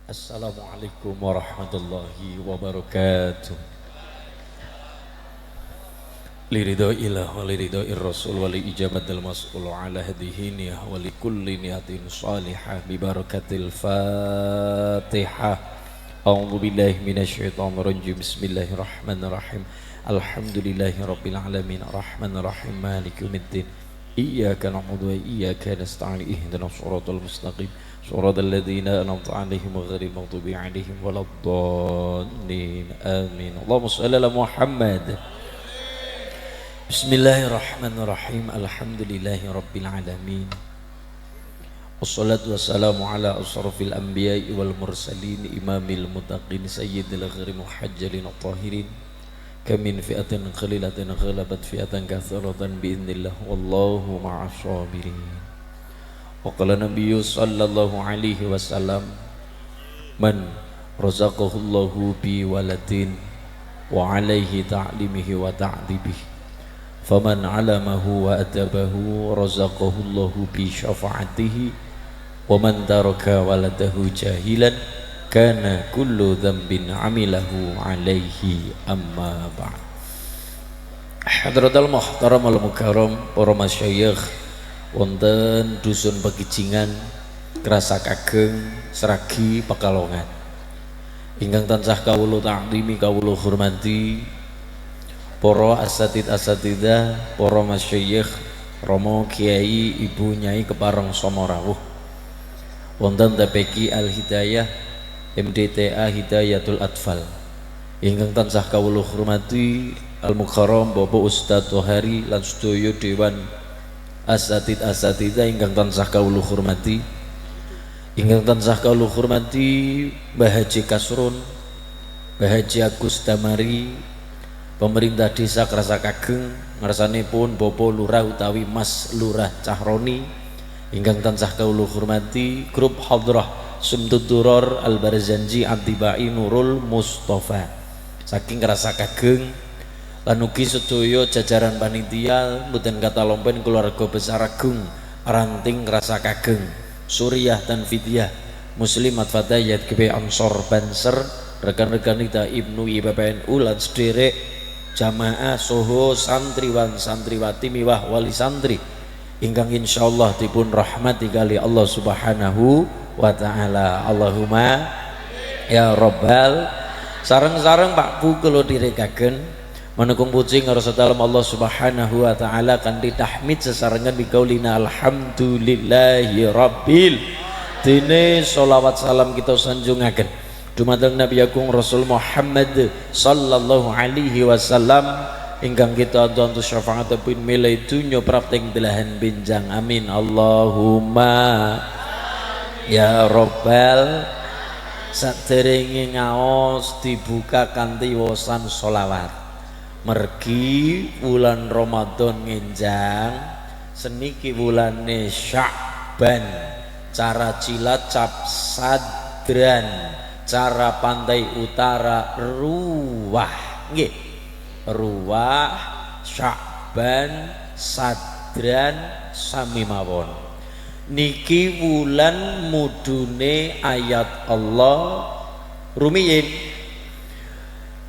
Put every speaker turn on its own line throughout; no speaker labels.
Assalamualaikum warahmatullahi wabarakatuh. Liridhoillah wa liridhoir rasul wa li ijabatil mas'ul ala hadihi niyah wa li kulli niyatin salihah bi barakatil fatihah. A'udzu billahi minasyaitonir rajim. Bismillahirrahmanirrahim. Alhamdulillahi rabbil alamin arrahmanir rahim maliki yaumiddin. Iyyaka na'budu wa iyyaka nasta'in ihdinas shiratal mustaqim shiratal ladzina an'amta 'alaihim ghairil maghdubi 'alaihim waladdallin. Amin. Allahumma shalli ala Muhammad. Bismillahirrahmanirrahim. Alhamdulillahi rabbil alamin. Wassalatu wassalamu ala asrafil anbiya'i wal mursalin imamil muttaqin sayyidil ghairi muhajjalin at-tahirin kamin fi'atin qalilatin ghalabat fi'atan katsiratan bi'idznillah wallahu ma'as sabirin. Wa qala nabiyyu sallallahu alaihi wasallam man razaqahullahu bi waladin wa alaihi ta'limihi wa ta'dibihi faman 'alamahu wa adabahu razaqahullahu bi syafa'atihi wa man taraka waladahu jahilan kana kullu dzambin 'amilahu 'alaihi amma ba'd. Hadratul muhtaram al mukarram para masyayikh wonten dusun Pegicingan Krasa Kageng Sragi Pekalongan ingkang tansah kawula ta'zimi kawula hormati para asatid-asatidah, para masyayikh, Romo Kiai, Ibu Nyai Kepareng Somorawuh wonten TPQ Al Hidayah MDTA Hidayatul Atfal ingkang tansah kawula hormati Al Mukarram Bapak Ustadz Tohari lan sedaya dewan asatid-asatidah ingkang tansah kawula hormati, ingkang tansah kawula hormati Mbah Haji Kasrun, Mbah Haji Agus Damari, pemerintah desa Krasa Kageng ngarsanipun Bapak Lurah utawi Mas Lurah Cahroni ingkang tansah kawula hormati grup hadrah Sumtuturor Al Barzanji Antibai Nurul Mustafa saking Krasa Kageng lan ugi sedaya jajaran panitia mboten kata lompen keluarga besar agung Ranting Krasa Kageng Suriah Tanfidiyah Muslimat Fatayat GB Ansor Banser rekan-rekan kita Ibnu IPPNU lan sederek jamaah soho santriwan santriwati miwah wali santri ingkang insyaallah dipun rahmati kali Allah subhanahu wa ta'ala. Allahumma ya rabbal sareng-sareng Pak Bu kula direkaken menukung puji ngarsa dalem Allah subhanahu wa ta'ala kanthi tahmid sesarengan biqaulina alhamdulillahi rabbil dene sholawat salam kita sanjungaken dumateng Nabi Agung Rasul Muhammad sallallahu alaihi wasallam ingkang kita antu syafaat pun milai dunya prapting belahan benjang. Amin. Allahumma ya rabbal saderenge ngaos dibuka kanthi wasan sholawat mergi wulan Ramadan ngenjang seniki wulane Sya'ban cara Cilacap Sadran cara pantai utara Ruwah nggih Ruwah Sya'ban Sadran sami mawon niki wulan mudune ayat Allah rumiyin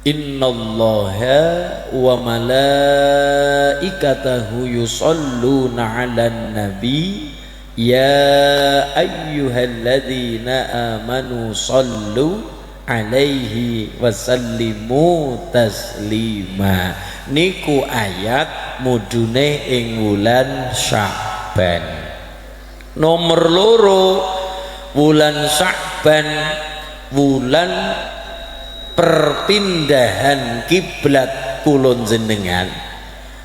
innallaha wa malaikatahu yusholluna 'alan nabi ya ayyuhalladzina amanu sallu alaihi wasallimu taslima niku ayat mudune ing wulan Sya'ban. Nomor loro wulan Sya'ban wulan perpindahan kiblat kulon jenengan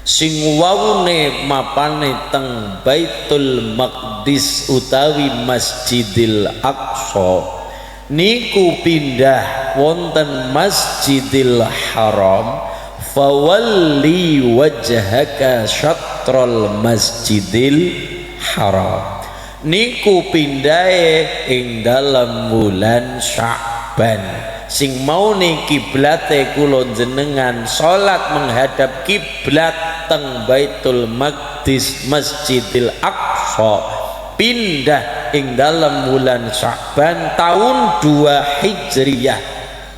sing wawune mapane teng Baitul Maqdis utawi Masjidil Aqsa niku pindah wonten Masjidil Haram fawalli wajhaka syatral Masjidil Haram niku pindahe ing dalam bulan Sya'ban sing maune kiblate kula jenengan salat menghadap kiblat teng Baitul Maqdis Masjidil Aqsa pindah ing dalam bulan Sya'ban tahun 2 Hijriyah.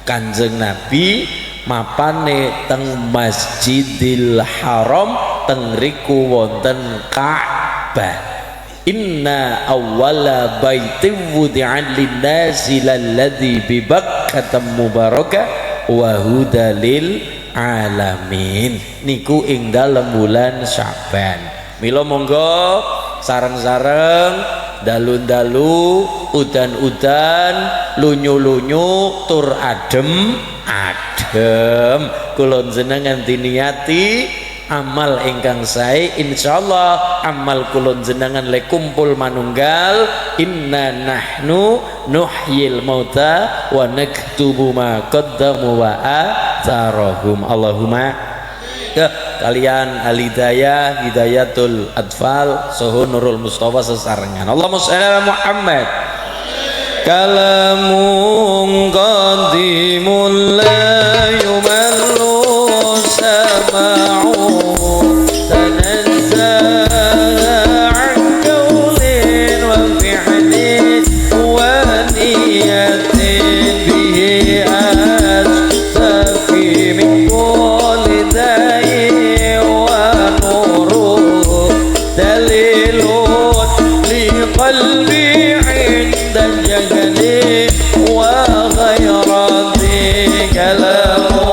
Kanjeng Nabi mapane teng Masjidil Haram teng riku wonten Ka'bah. Inna awwala baitin wudi'an linnasi lalladzi bi Bakkah mubarakah wa hudalil alamin. Niku ing dalem bulan Sya'ban. Mila monggo sareng-sareng dalu-dalu udan-udan lunyu-lunyu tur adem kula jenengan diniati amal ingkang sae insyaallah amal kula jenengan le kumpul manunggal inna nahnu nuhyil mauta wa naktubu ma qaddamu wa atharahum. Allahumma ya kalian Al-Hidayah Hidayatul Atfal Soho Nurul Mustafa sesarengan. Allahumma shalli ala Muhammad. Kalamun qadimul la yumallu sama'u tanazza'a an qawlin wa fi'lin wa niyatin bihi astafi min kulli da'i wa nuru dalilun li qalbi 'inda jahli wa ghayrati kalamu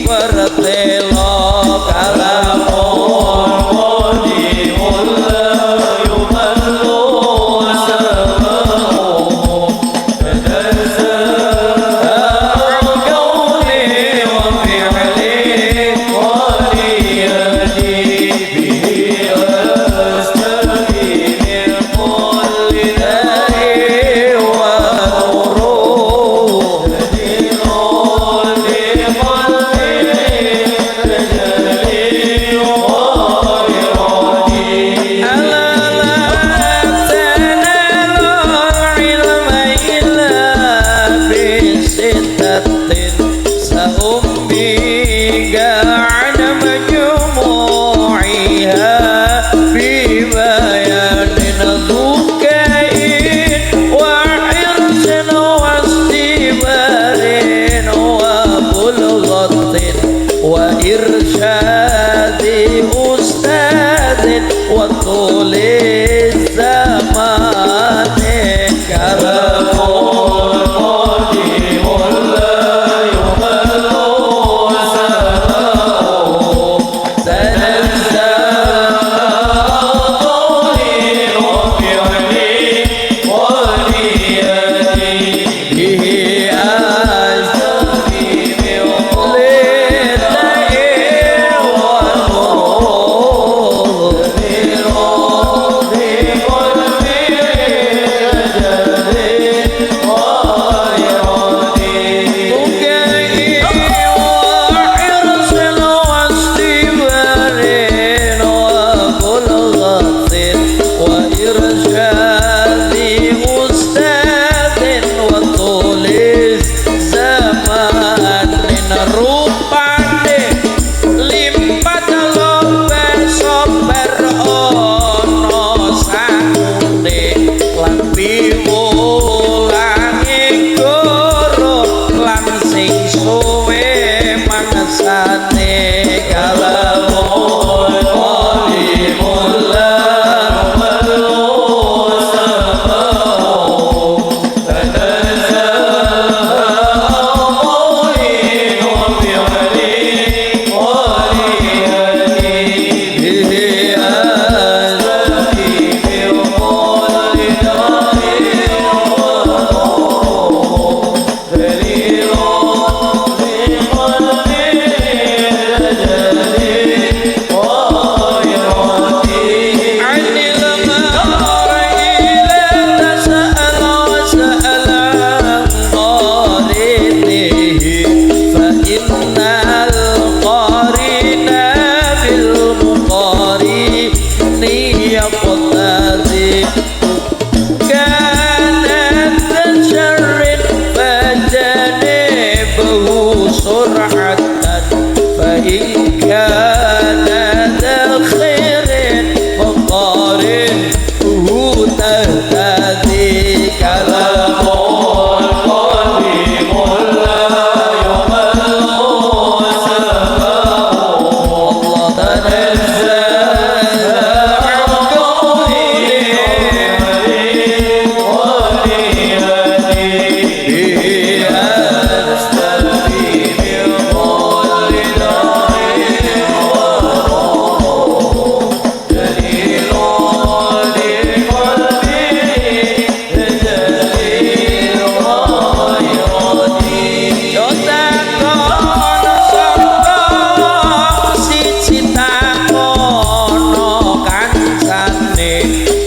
pertelo kalamun qadimul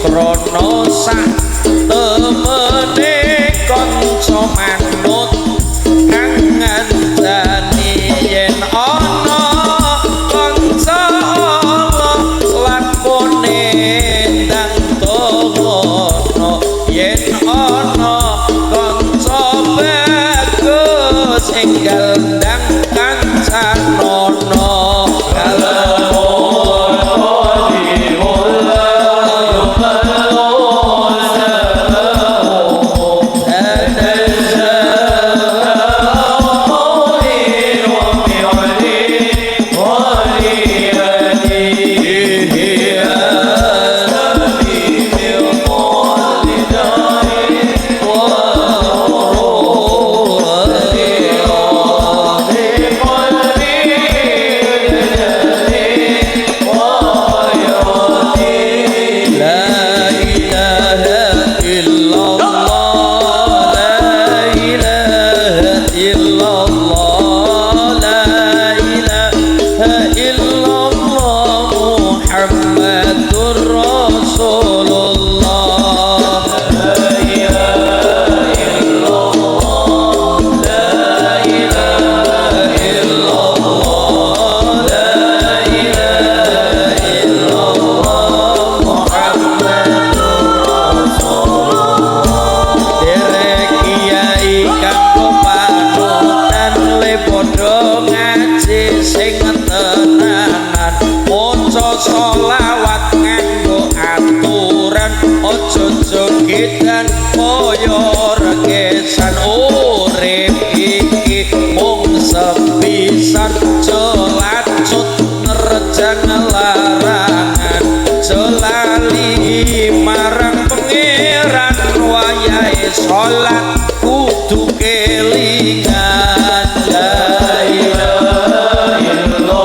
krana sak temene kanca manut kang ngandani yen ana kanca Allah lakone ndang tono yen ana kanca bagus enggal ndang kancanono sholawat nganggo aturan ojo jogedan koyo regesan urip iki mung sepisan jelacut nerjang larangan jelali marang pangeran wayahe sholat kudu kelingan la ilaha illallah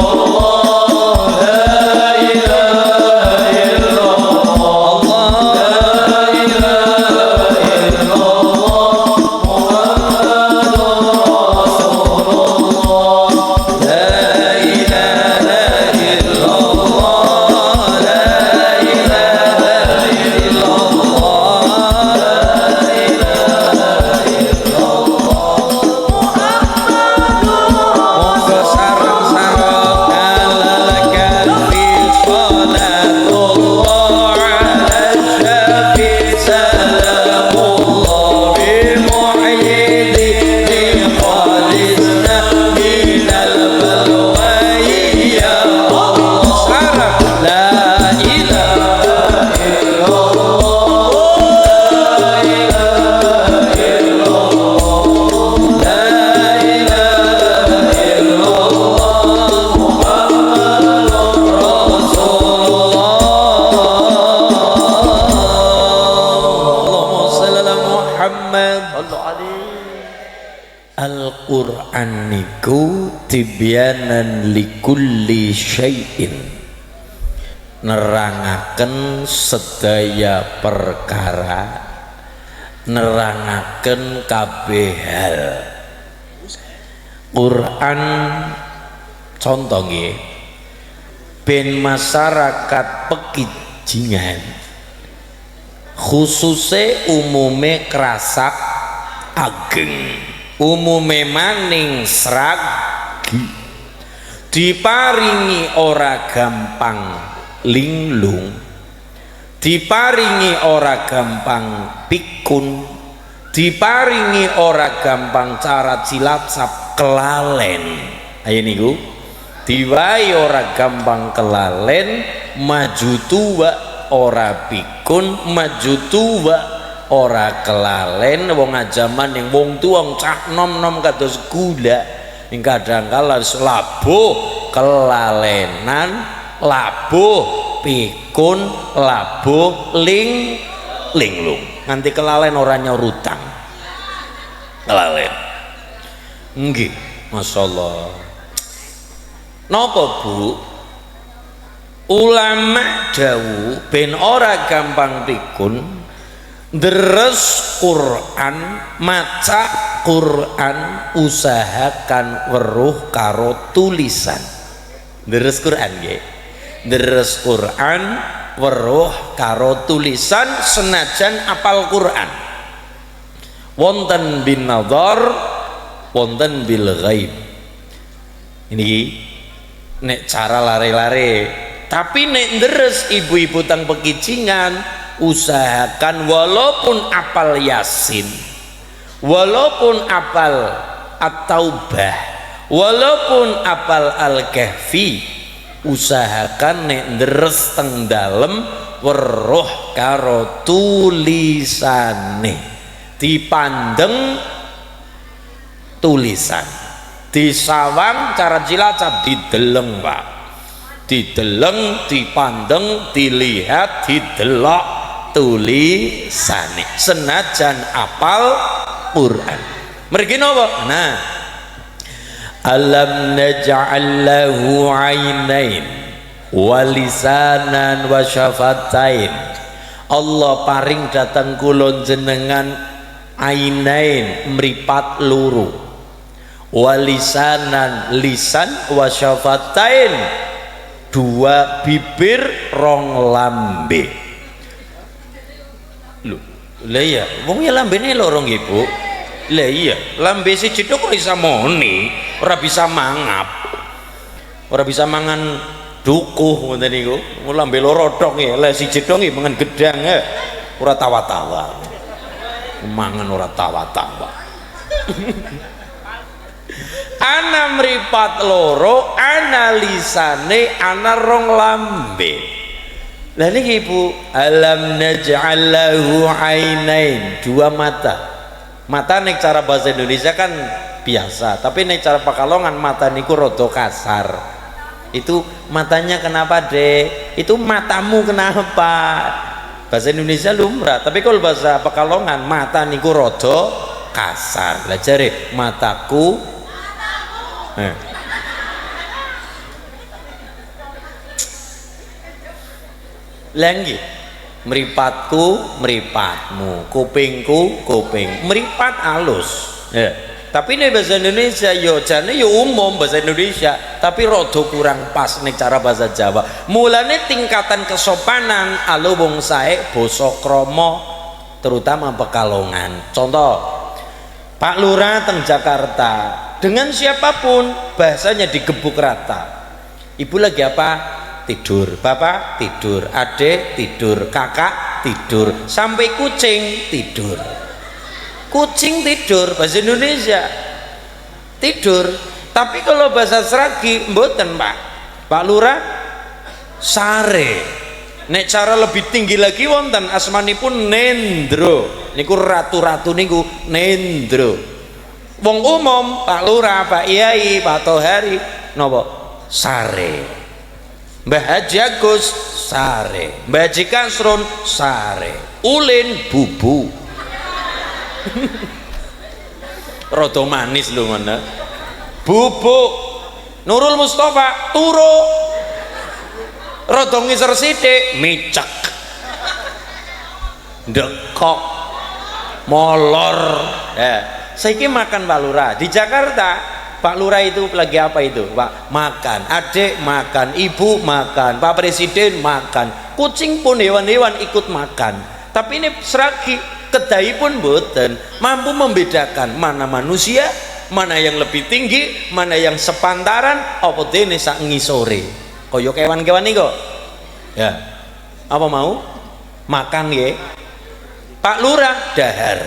Al-Qur'an niku tibyanan likulli syai'in, nerangaken sedaya perkara, nerangaken kabeh hal. Quran contoh nggih ben masyarakat pekijingan khususe umume krasak ageng umume maning sragi diparingi ora gampang linglung, diparingi ora gampang pikun, diparingi ora gampang cara cilacap kelalen. Ayo niku diwai ora gampang kelalen, maju tua ora pikun, maju tua ora kelalen. Wong ajaman yang wong tuang cah nom nom kados gula yang kadang kala labuh kelalenan, labuh pikun, labuh linglung nganti kelalen ora nyorutang kelalen nggih. Masyaallah. Napa Bu? Ulama dawuh ben ora gampang pikun deres Quran, maca Quran, usahakan weruh karo tulisan. Deres Quran nggih. deres Quran weruh karo tulisan senajan apal Quran wonten bin nadhar wonten bil ghaib. Ini nek cara lare-lare, tapi nek deres ibu-ibu tang pekicingan usahakan walaupun apal Yasin, walaupun apal At-Taubah, walaupun apal Al-Kahfi, usahakan nek deres teng dalem weruh karo tulisane, dipandeng tulisan, disawang cara Cilacap dideleng Pak, dideleng, dipandeng, dilihat, didelok tulisane senajan apal Quran. Mergi napa? Nah, alam naj'al lahu 'ainain wa lisanan wa syafatain. Allah paring datang kula jenengan ainain mripat loro, wa lisanan lisan, wa syafatain dua bibir rong lambe. Lho, lah iya, wong ya lambene loro nggih Bu. Lah iya, lambe siji tok ora bisa moni, ora bisa mangap. Ora bisa mangan dukuh ngoten niku. Lambe loro tok ya, lah siji tok nggih mangan gedang ya. Ora tawa-tawa. Mangan ora tawa-tawa. Ana mripat loro, ana lisane, ana rong lambe. Lah niki Bu, alam naj'al lahu 'ainain, dua mata. Mata nek cara bahasa Indonesia kan biasa, tapi nek cara Pekalongan mata niku rada kasar. Itu matanya kenapa Dek? Itu matamu kenapa? Bahasa Indonesia lumrah, tapi kalau bahasa Pekalongan mata niku rada kasar. Lah jare mataku lagi mripatku mripatmu, kupingku kuping, mripat alus ya. Tapi ini bahasa Indonesia yo jane yo umum bahasa Indonesia, tapi rada kurang pas nih cara bahasa Jawa. Mulane tingkatan kesopanan alo wong sae basa krama terutama Pekalongan. Contoh Pak Lurah teng Jakarta dengan siapapun bahasanya digebuk rata. Ibu lagi apa? Tidur. Bapak tidur, adik tidur, kakak tidur, sampai kucing tidur. Kucing tidur bahasa Indonesia tidur. Tapi kalau bahasa Sragi mboten Pak. Pak Lurah sare. Nek cara lebih tinggi lagi wonten asmanipun Nendro. Niku ratu-ratu niku Nendro. Wong umum Pak Lurah, Pak Yai, Pak Tohari napa? Sare. Mbah Haji Agus sare, Mbah Haji Kasron sare, Ulin bubu. Rada manis lho mana? Bubuk. Nurul Mustafa turu. Rada ngisor sithik micek. Ndekok. Molor. Ya, saiki makan Pak Lurah di Jakarta. Pak Lurah itu lagi apa itu Pak? Makan, adik makan, ibu makan, Pak Presiden makan, kucing pun hewan-hewan ikut makan. Tapi ini Sragi kedai pun boten mampu membedakan mana manusia, mana yang lebih tinggi, mana yang sepantaran, apa dene sak ngisore. Kaya kewan-kewan nih kok ya, apa mau makan ya. Pak Lurah dahar,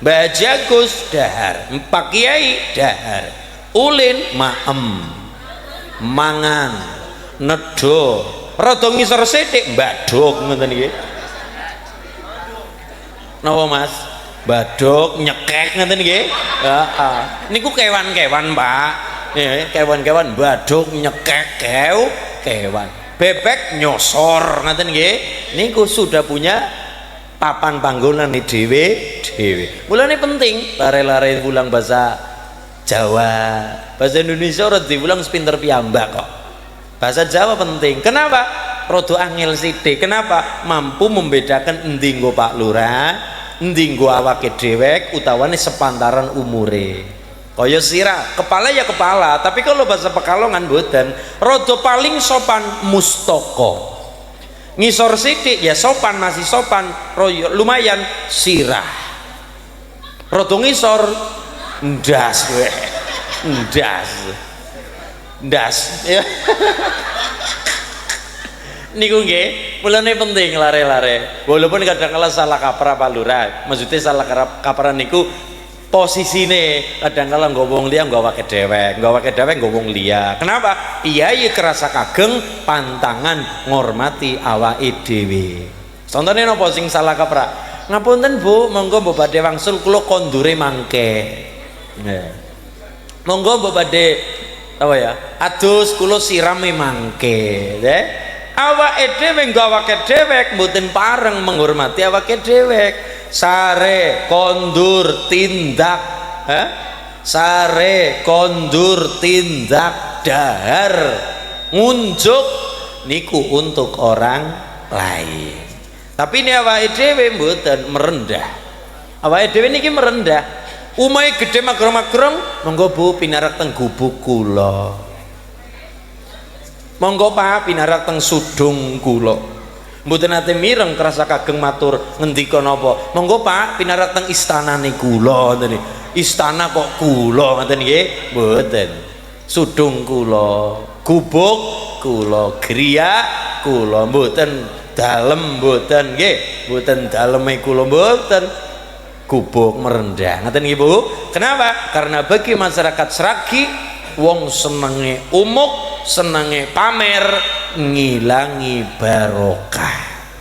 Mbah Haji Agus dahar, Pak Kiai dahar, Ulin maem mangan nedo rada ngisor sithik mbaduk ngoten iki. Napa Mas? Baduk nyekek ngoten nggih. Heeh. Niku kewan-kewan, Pak. Kewan-kewan baduk nyekek kewan. Bebek nyosor ngoten nggih. Niku sudah punya papan panggonan dhewe-dhewe. Mulane penting lare-lare ulang bahasa Jawa, bahasa Indonesia ora diulang sepinter piyambak kok. Bahasa Jawa penting. Kenapa? Rodo angel sithik. Kenapa? Mampu membedakan endi nggo Pak Lurah, endi nggo awake dhewek utawane sepantaran umure. kaya sirah. Kepala ya kepala, tapi kalau bahasa Pekalongan mboten. Rada paling sopan mustaka. Ngisor sithik ya sopan, masih sopan, lumayan sirah. Rada ngisor ndas kowe. Ndas. Ya. Niku nggih, mulane penting lare-lare. Walaupun kadang kala salah kaprah Pak Lurah. Maksudnya salah kaprah niku posisine kadang kala nggo wong liya nggo awake dhewek, nggo wong liya. Kenapa? Iya kerasa kageng pantangan ngormati awake dhewe. Contone napa sing salah kaprah? Ngapunten Bu, monggo mbok badhe wangsul kula kondure mangke. Nggih. Monggo mbok badhe apa ya? Adus kula sirame mangke, nggih. Awake dhewe nggo awake dhewek mboten pareng menghormati awake dhewek. Sare kondur tindak, sare kondur tindak dahar ngunjuk niku untuk orang lain. Tapi ini awake dhewe mboten merendah. Awake dhewe niki merendah. Umahe gedhe magrong-magrong, monggo Bu pinarak teng gubuk kula. Monggo Pak pinarak teng sudung kula. Mboten nate mireng kerasa kageng matur ngendika napa. Monggo Pak pinarak teng istanane kula ngoten. Istana kok kula ngoten nggih? Mboten. Sudung kula, gubuk kula, griya kula, mboten dalem mboten nggih. Mboten daleme kula mboten. Gubuk merendah. Ngoten nggih Bu? Kenapa? Karena bagi masyarakat Sragi wong senenge umuk, senenge pamer, ngilangi barokah.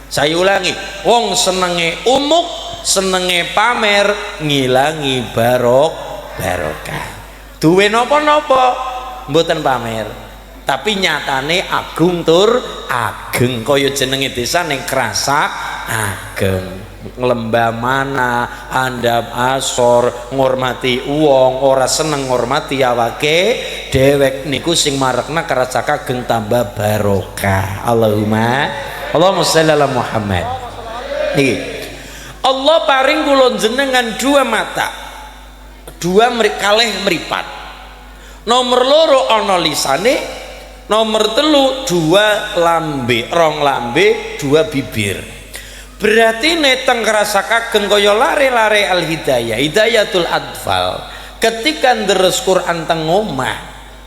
Saya ulangi, wong senenge umuk, senenge pamer, ngilangi barokah. Duwe napa-napa mboten pamer, tapi nyatane agung tur ageng, kaya jenenge desa ning krasa ageng. Lembah mana andap asor ngormati uang, ora seneng ngormati awake dewek niku sing marekna kerasa kageng tambah barokah. Allahumma sholli ala Muhammad. Niki Allah paring kula jenengan dua mata, dua kalih mripat. Nomor loro ana lisane, nomor telu dua lambe, rong lambe, dua bibir. Berarti neteng kerasa kageng kaya lare-lare al-hidayah, hidayatul adfal. Ketika nderes Quran teng omah,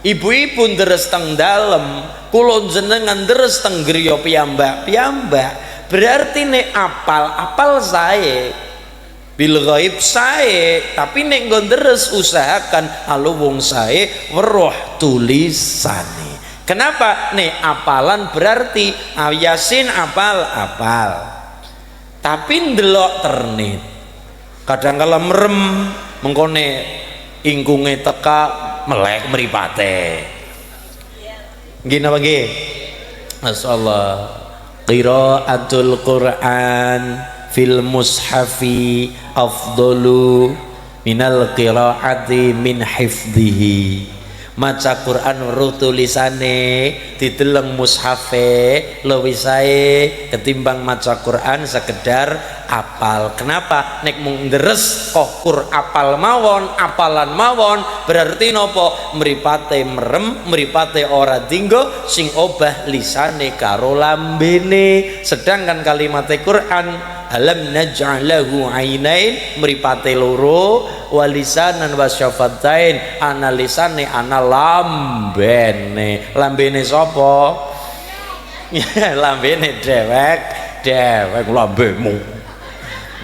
ibu-ibu nderes teng dalem, kula jenengan nderes teng griya piyambak. Berarti nek apal sae, bil ghaib sae, tapi nek nggo nderes usahakan halo wong sae weruh tulisane. Kenapa? Nek apalan berarti Yasin apal. Tapi ndelok ternit kadang kala merem mengkone ingkunge teka melek mripate nggih napa nggih masyaallah. Qiraatul Quran fil mushafi afdalu minal qiraati min hifdhihi. Maca Quran weruh tulisane dideleng mushafe luwih sae ketimbang maca Quran sekedar apal. Kenapa? Nek mung nderes kok apal mawon, apalan mawon, berarti nopo? Mripate merem, mripate ora dinggo, sing obah lisane karo lambene. Sedangkan kalimat Quran alam naj'alahu ainain, mripate loro, walisanan wasyafatain, ana lisane ana lambene. Lambene sapa? Lambene dewek lambemu.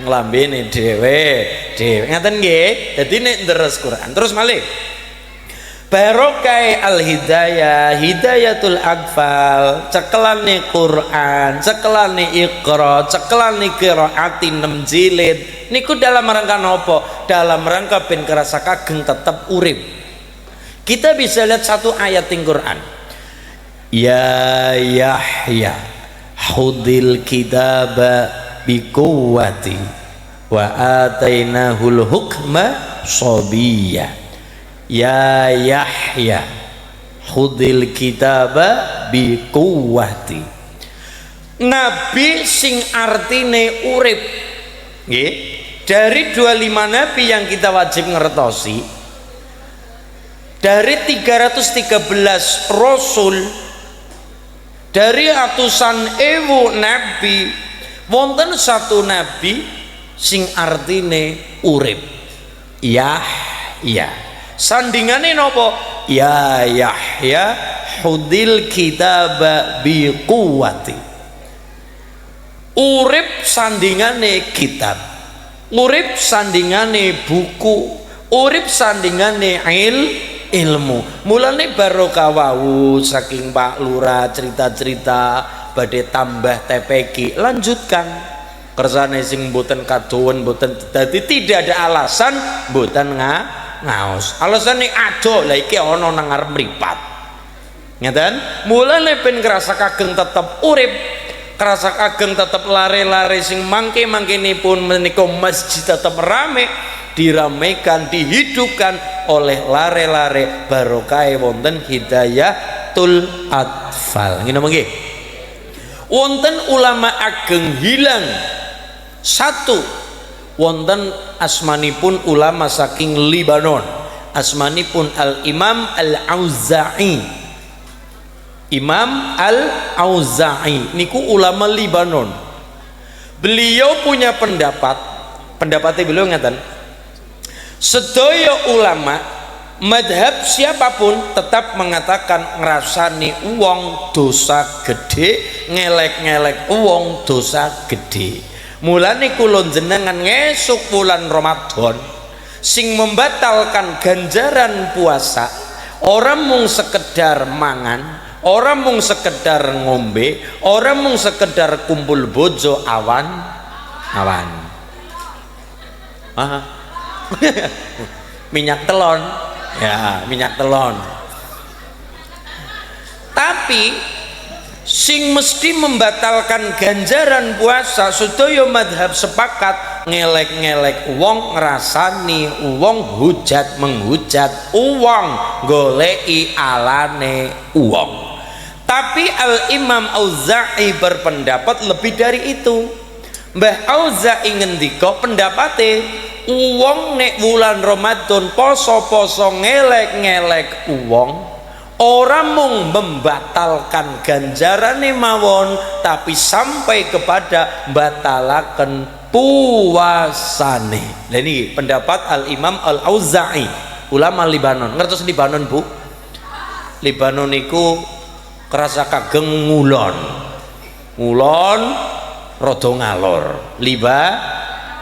Lambene dewek. Ngaten nggih. Dadi nek nderes Quran terus malih barokah al-hidayah, hidayatul adfal, cekelane Quran, cekelane Iqra, cekelane qiraati 6 jilid niku dalam rangka nopo? Dalam rangka ben kerasa kageng tetep urip. Kita bisa lihat satu ayat di Quran, ya Yahya khudil kitaba biquwwati wa atainahul hukma sabiyya. Ya Yahya khudil kitaba biquwwati. Nabi sing artine urip nggih. Dari 25 nabi yang kita wajib ngertosi, Dari 313 rasul, dari atusan ewu nabi, wonten satu nabi sing artine urip. Ya, sandingane nopo? Ya Yahya hudil kitaba bi quwwati. Urip sandingane kitab, urip sandingane buku, urip sandingane ilmu. Mulane barokah wau saking Pak Lurah cerita-cerita badhe tambah TPQ, lanjutkan kersane sing mboten kadowen mboten dadi tidak ada alasan mboten ngaos. Alasane ado lha iki ana nang arep mripat. Ngeten? Mulane ben ngrasa kageng tetep urip, kerasa kageng tetep lare-lare sing mangke-mangkenipun menika masjid tetep rame, diramaikan, dihidupkan oleh lare-lare barokah wonten hidayatul atfal. Ngene nggih. Wonten ulama ageng hilang satu, wonten asmanipun ulama saking Libanon, asmanipun Al-Imam Al-Auza'i. Imam Al-Auza'i niku ulama Libanon. Beliau punya pendapatnya beliau ngatakan, sedaya ulama madhab siapapun tetap mengatakan ngrasani uang dosa gede, ngelek-ngelek uang dosa gede. Mulane kula jenengan ngesuk bulan Ramadan sing membatalkan ganjaran puasa, orang mung sekedar mangan, orang mung sekedar ngombe, orang mung sekedar kumpul bojo awan minyak telon ya, minyak telon. Tapi sing mesti membatalkan ganjaran puasa sedaya madhab sepakat ngelek-ngelek uang, ngrasani uang, hujat menghujat uang, golei alane uang. Tapi Al-Imam Auza'i berpendapat lebih dari itu. Mbah Auza'i ngendika pendapate uang nek bulan Ramadan poso-poso ngelek-ngelek uang, orang mung membatalkan ganjarane mawon, tapi sampai kepada batalaken puasane. Lah niki pendapat Al-Imam Al-Auza'i, ulama Libanon. Ngertos Libanon, Bu? Libanon niku kerasa kageng ngulon rada ngalor.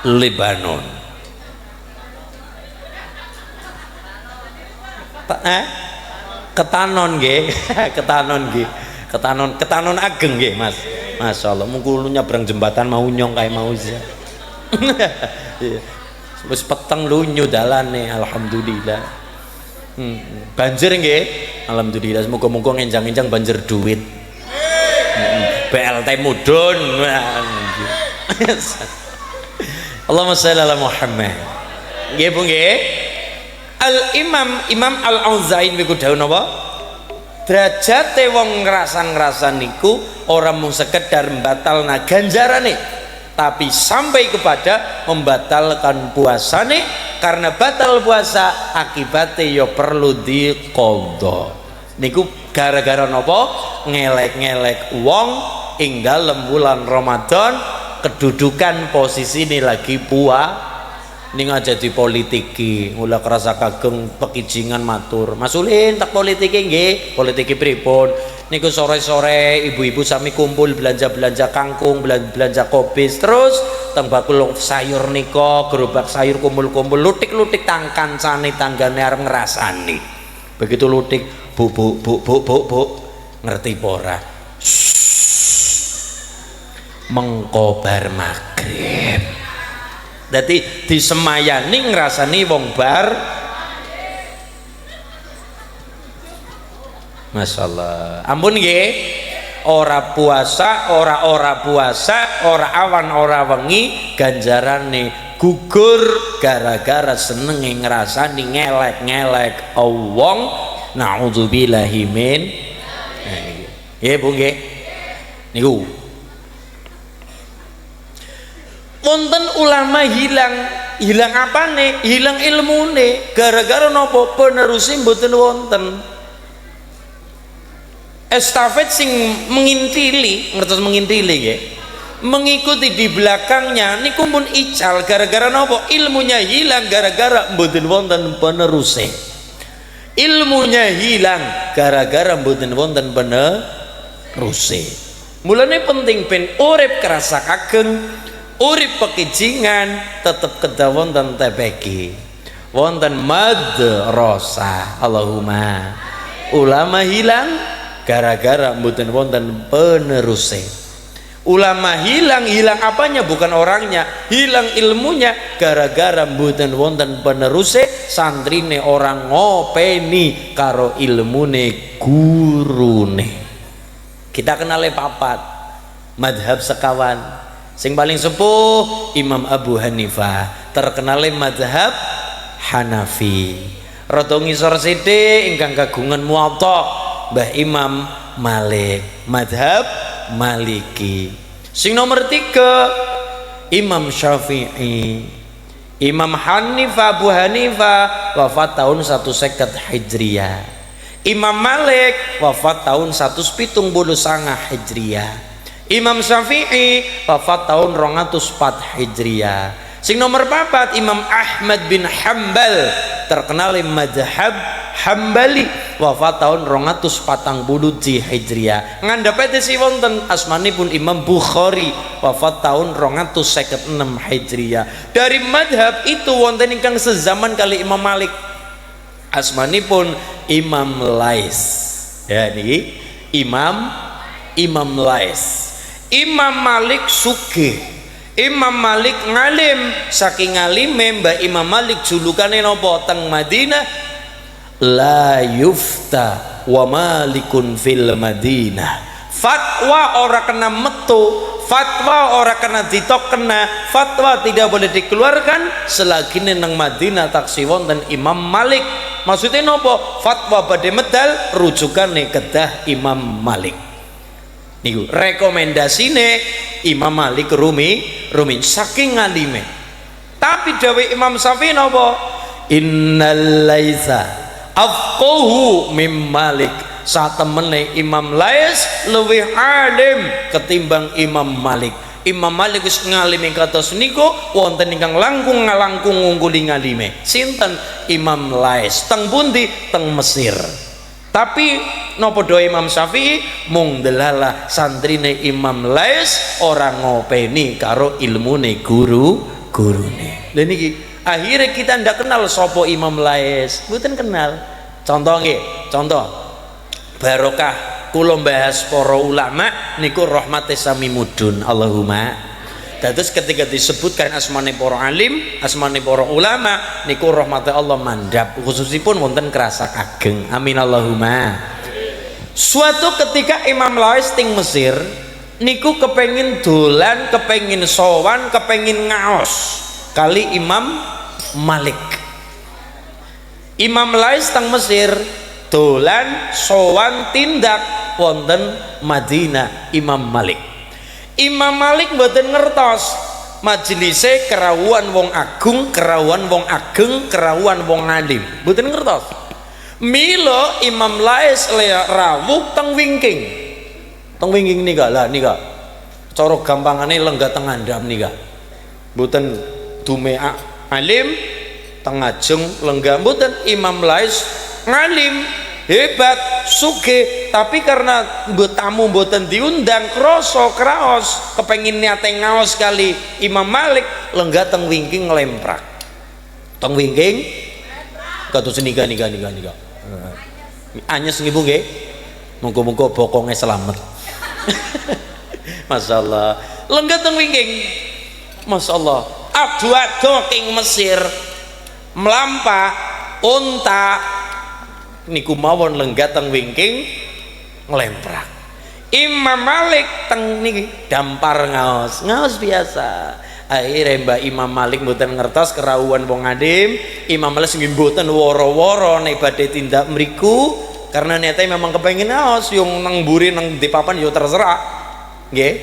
Libanon. Ketanon nggih. Ketanon ageng nggih, Mas. Masyaallah, mungkin nyebrang jembatan mau nyong kae mau sih. Wis peteng lunyu dalane, alhamdulillah. Banjir nggih. Alhamdulillah, muga-muga ngenjang-enjang banjir duit. BLT mudun. Allahumma shalli ala Muhammad. Nggih Bu nggih. Imam Al-Auza'i niku dawuh napa? Derajate wong ngrasan-ngrasan niku ora mung sekedar mbatalna ganjarane, tapi sampai kepada membatalkan puasane, karena batal puasa akibatnya ya perlu diqadha. Niku gara-gara napa? Ngelek-ngelek wong ing dalem bulan Ramadan, kedudukan posisi ini lagi ning aja di politiki, mula kerasa kageng pekijingan matur. Mas Ulin tak politiki nggih, politiki pripun? Niku sore-sore ibu-ibu sami kumpul belanja-belanja kangkung, belanja kobis, terus teng bakul sayur nika, gerobak sayur kumpul-kumpul, lutik-lutik tang kancane tanggane arep ngrasani. Begitu lutik, bu, ngerti pora? Mengko bar magrib. Dadi disemayani ngrasani wong bar. Masyaallah. Ampun nggih. Ora puasa, ora puasa, ora awan, ora wengi, ganjarane gugur gara-gara senenge ngrasani ngelek-ngelek wong. Nauzubillahi min. Nggih Bu nggih. Niku wonten ulama hilang hilang apane? Hilang ilmune. Gara-gara nopo? Penerusi mboten wonten. Estafet sing mengintili, ngertos mengintili nggih. Mengikuti di belakangnya niku pun ical gara-gara nopo? Ilmunya hilang gara-gara mboten wonten peneruse. Ilmunya hilang gara-gara mboten wonten peneruse. Mulane penting ben urip kerasa kageng, urip pekijingan tetep kedah wonten TPG. Wonten madrasah. Allahumma. Ulama hilang gara-gara mboten wonten peneruse. Ulama hilang apanya? Bukan orangnya, hilang ilmunya gara-gara mboten wonten peneruse. Santrine orang ngopeni karo ilmune gurune. Kita kenale papat madhab sekawan. Sing paling sepuh Imam Abu Hanifah, terkenale madhab Hanafi. Rada ngisor sithik ingkang kagungan Muwatta Mbah Imam Malik, madhab Maliki. Sing nomor 3 Imam Syafi'i. Imam Hanifah Abu Hanifah wafat tahun 150 Hijriah. Imam Malik wafat tahun 179 Hijriah. Imam Syafi'i wafat tahun 204 Hijriah. Sing nomor 4 Imam Ahmad bin Hambal, terkenal madhab Hambali, wafat tahun 240 Hijriah. Ngandhapete si wonten asmanipun Imam Bukhari, wafat tahun 256 Hijriah. Dari madhab itu wonten ingkang sezaman kali Imam Malik, asmanipun Imam Lais. Ya niki Imam Lais. Imam Malik sugih, Imam Malik ngalim. Saking ngalime Mbah Imam Malik julukane napa teng Madinah? La yufta wa malikun fil Madinah. Fatwa ora kena metu, fatwa ora kena ditok kena, fatwa tidak boleh dikeluarkan selagi nang Madinah taksi wonten Imam Malik. Maksudnya nopo? Fatwa badhe medal rujukane kedah Imam Malik. Niku rekomendasine Imam Malik rumin saking ngalime. Tapi dawuh Imam Syafi'i nopo? Innal laisa afqahu mim Malik. Saat temene Imam Lais lebih alim ketimbang Imam Malik. Imam Malik wis ngalime kados niku wonten ingkang langkung ngalangkung ngungguli ngalime. Sinten? Imam Lais. Teng pundi? Teng Mesir. Tapi napa doa Imam Syafi'i? Mung delala santrine Imam Lais ora ngopeni karo ilmune gurune. Lha niki akhirnya kita ndak kenal sapa Imam Lais, mboten kenal. Contoh nggih, contoh barokah kula bahas para ulama niku rahmate sami mudhun. Allahumma. Dados ketika disebutkan asmane para alim, asmane para ulama niku rahmate Allah mandhap, khususipun wonten kerasa kageng. Amin Allahumma. Suatu ketika Imam Lais ting Mesir niku kepengin dolan, kepengin sowan, kepengin ngaos kali Imam Malik. Imam Lais teng Mesir dolan sowan tindak wonten Madinah Imam Malik. Imam Malik mboten ngertos majelise kerawuan wong agung, kerawuan wong ageng, kerawuan wong alim, mboten ngertos. Mila Imam Lais rawuh teng wingking. Teng wingking nika lah nika. Cara gampangane lenggah teng ngandhap nika. Mboten dume alim teng ajeng lenggah mboten. Imam Lais ngalim hebat sugih, tapi karena tamu mboten diundang kroso kraos kepengin niate ngaos kali Imam Malik lenggah teng wingking nglemprak. Teng wingking kados nika. Anyes nggih Bu nggih. Muga-muga bokonge selamat. Masyaallah. Lenggah teng wingking. Masyaallah. Adu-adu king Mesir melampah unta niku mawon lenggah teng wingking nglemprak. Imam Malik teng niki dampar ngaos biasa. Akhirnya Mbak Imam Malik mboten ngertos kerawuan wong alim. Imam Malik nggih mboten woro-woro nek badhe tindak mriku karena niate memang kepengin ngaos yung nang mburi nang di papan yo terserah. Nggih.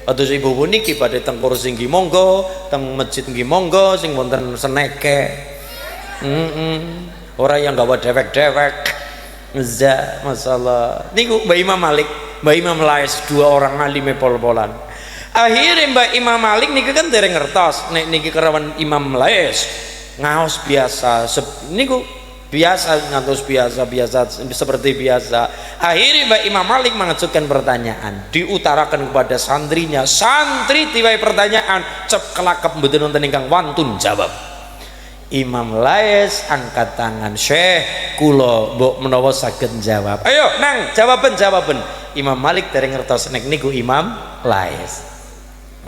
Kados ibu niki badhe teng kursi nggih monggo, teng masjid nggih monggo, sing wonten seneke. Ora yang gawa dewek-dewek. Za masalah. Niku Mbak Imam Malik, Mbak Imam Lais, dua orang alime pol-polan. Akhirnya Mbak Imam Malik niki kan dereng ngertos nek niki kerawan Imam Lais ngaos biasa niku biasa ngantos biasa seperti biasa. Akhirnya Mbak Imam Malik mengajukan pertanyaan, diutarakan kepada santrinya. Santri tiwai pertanyaan cep kelakep mboten wonten ingkang wantun jawab. Imam Lais angkat tangan, Syekh kula mbok menawa saged jawab. Ayo nang jawaban. Imam Malik dereng ngertos nek niku Imam Lais.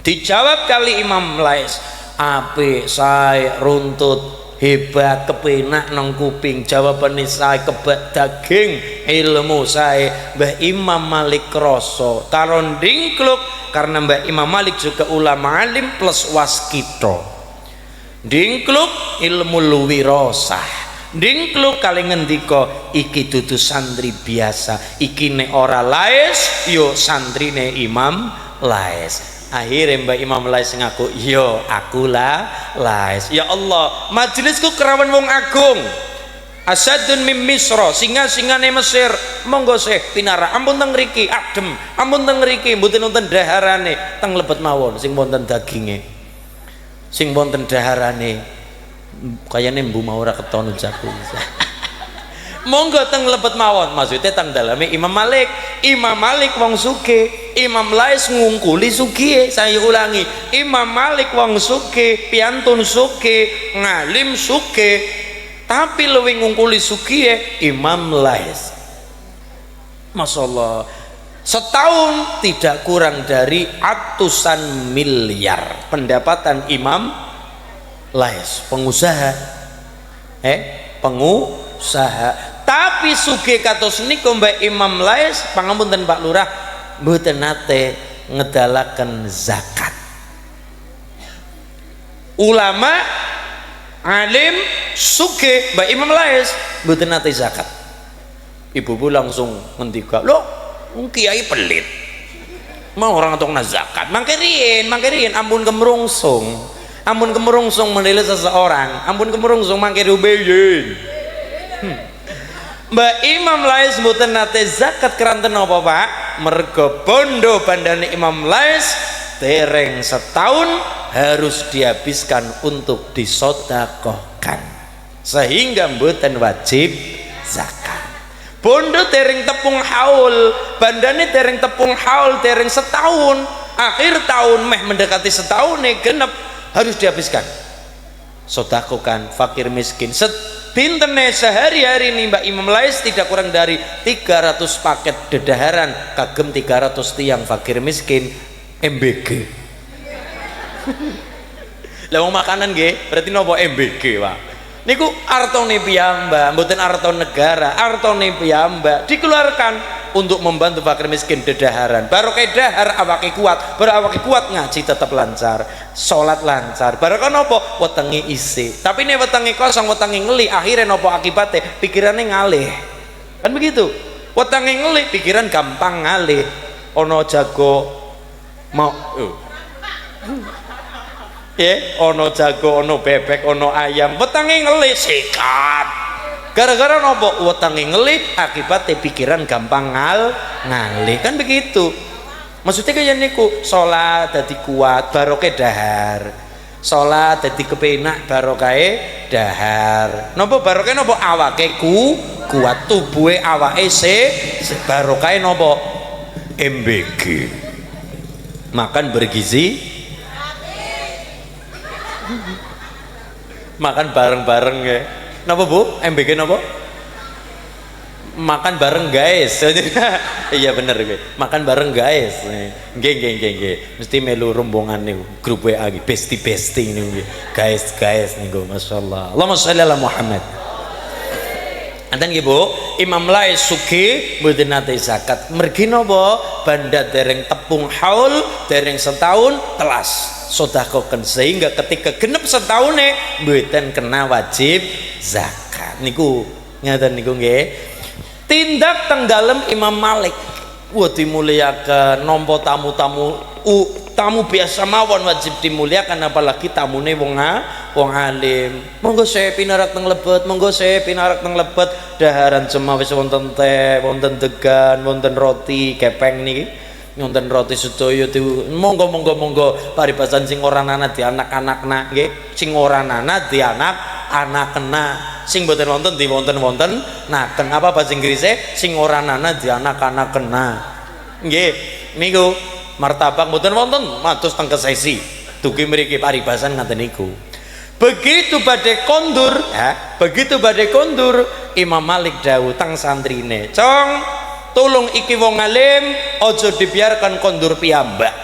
Dijawab kali Imam Lais, apik sae runtut hebat kepenak nang kuping, jawabane sae kebak daging ilmu sae. Mbah Imam Malik kroso taron dingkluk karena Mbah Imam Malik juga ulama alim plus waskito. Dingkluk ilmu luwirosah, dingkluk kali ngendika iki dudu santri biasa, iki nek ora Lais yo santrine Imam Lais. Akhirnya Mbak Imam Lais ngaku, yo aku lah Lais. Ya Allah, majelisku kerawan wong agung, asadun mim Misra, singa-singane Mesir. Monggo Syekh pinara, ampun teng riki adem, ampun teng riki mboten wonten daharane, teng lebet mawon sing wonten daginge, sing wonten daharane kayane mbu mau ora keton jaku. Monggo teng lebet mawon, maksudnya teng daleme Imam Malik. Imam Malik wong sugih, Imam Lais ngungkuli sugih. Saya ulangi, Imam Malik wong sugih, piantun sugih, ngalim sugih, tapi luwih ngungkuli sugih Imam Lais. Masyaallah, setahun tidak kurang dari ratusan miliar pendapatan Imam Lais, pengusaha pengusaha. Tapi sugih kados niku Mbak Imam Lais, pangapunten Pak Lurah, mboten nate ngedalaken zakat. Ulama alim sugih Mbak Imam Lais mboten nate zakat. Ibu-ibu langsung ngendika, "Loh, kiai pelit. Mau orang atokna zakat. Mangke riyen ampun kemrungsung. Ampun kemrungsung menilai seseorang, ampun kemrungsung mangke rubeyin." Mbak Imam Lais mboten nate zakat keranten apa Pak? Mergo bondo bandane Imam Lais dereng setahun harus dihabiskan untuk disodakohkan, sehingga mboten wajib zakat. Bondo dereng tepung haul, bandane dereng tepung haul, dereng setahun, akhir tahun meh mendekati setahun genep harus dihabiskan sodakohkan fakir miskin. Bintene sehari-hari nih Mbak Imam Lais tidak kurang dari 300 paket dedaharan kagem 300 tiang fakir miskin MBG. Lah wong makanan nggih, berarti nopo MBG, Pak? Niku artone piyambak, mboten arto negara, artone piyambak dikeluarkan untuk membantu fakir miskin dedaharan. Barokah dahar awake kuat, baru awake kuat ngaji tetap lancar, sholat lancar. Barokah nopo wetenge isi. Tapi nek wetenge kosong, wetenge ngeli, akhirnya nopo akibatnya pikirannya ngalih. Kan begitu. Wetenge ngeli, pikiran gampang ngalih. Ono jago mau ono jago, ono bebek, ono ayam, wetenge ngeli sikat. Gara-gara nopo wetenge ngeli, akibatnya pikiran gampang ngalih. Kan begitu. Maksudnya kayak niku, sholat dadi kuat barokah dahar, sholat dadi kepenak barokah dahar. Nopo barokah nopo awake kuat, tubuhe awake barokah nopo MBG, makan bergizi, makan bareng-bareng ya. Napa Bu? MBG napa? Makan bareng guys. Iya bener gue. Makan bareng guys. Nggih. Mesti melu rombongan niku, grup WA iki, besti niku. Guys niku masyaallah. Allahumma sholli ala Muhammad. Anten nggih Bu, Imam Lais sugih mboten nate zakat. Mergi napa? Banda dereng tepung haul, dereng setahun telas sodakoken, sehingga ketika genep setahune mboten kena wajib zakat. Niku ngaten niku nggih. Tindak teng dalem Imam Malik, wah dimuliakan, nampa tamu-tamu tamu biasa mawon wajib dimuliakan, apalagi tamune wong alim. Monggo saya pinarak teng Lebet, monggo saya pinarak teng Lebet. Daharan jemaah wis wonten teh, wonten degan, wonten roti kepeng niki, wonten roti sedaya monggo paribasan sing ora ana di anak-anakna nggih, sing ora ana di anak-anakna, sing boten wonten di wonten naken. Apa bahasa Inggrisnya? Sing ora ana di anak-anakna nggih niku. Martabak mboten wonten mados teng kesesi dugi mriki paribasan ngaten niku. Begitu badhe kondur Imam Malik dawuh teng santrine, "Cong, tulung iki wong alim aja dibiarkan kondur piyambak.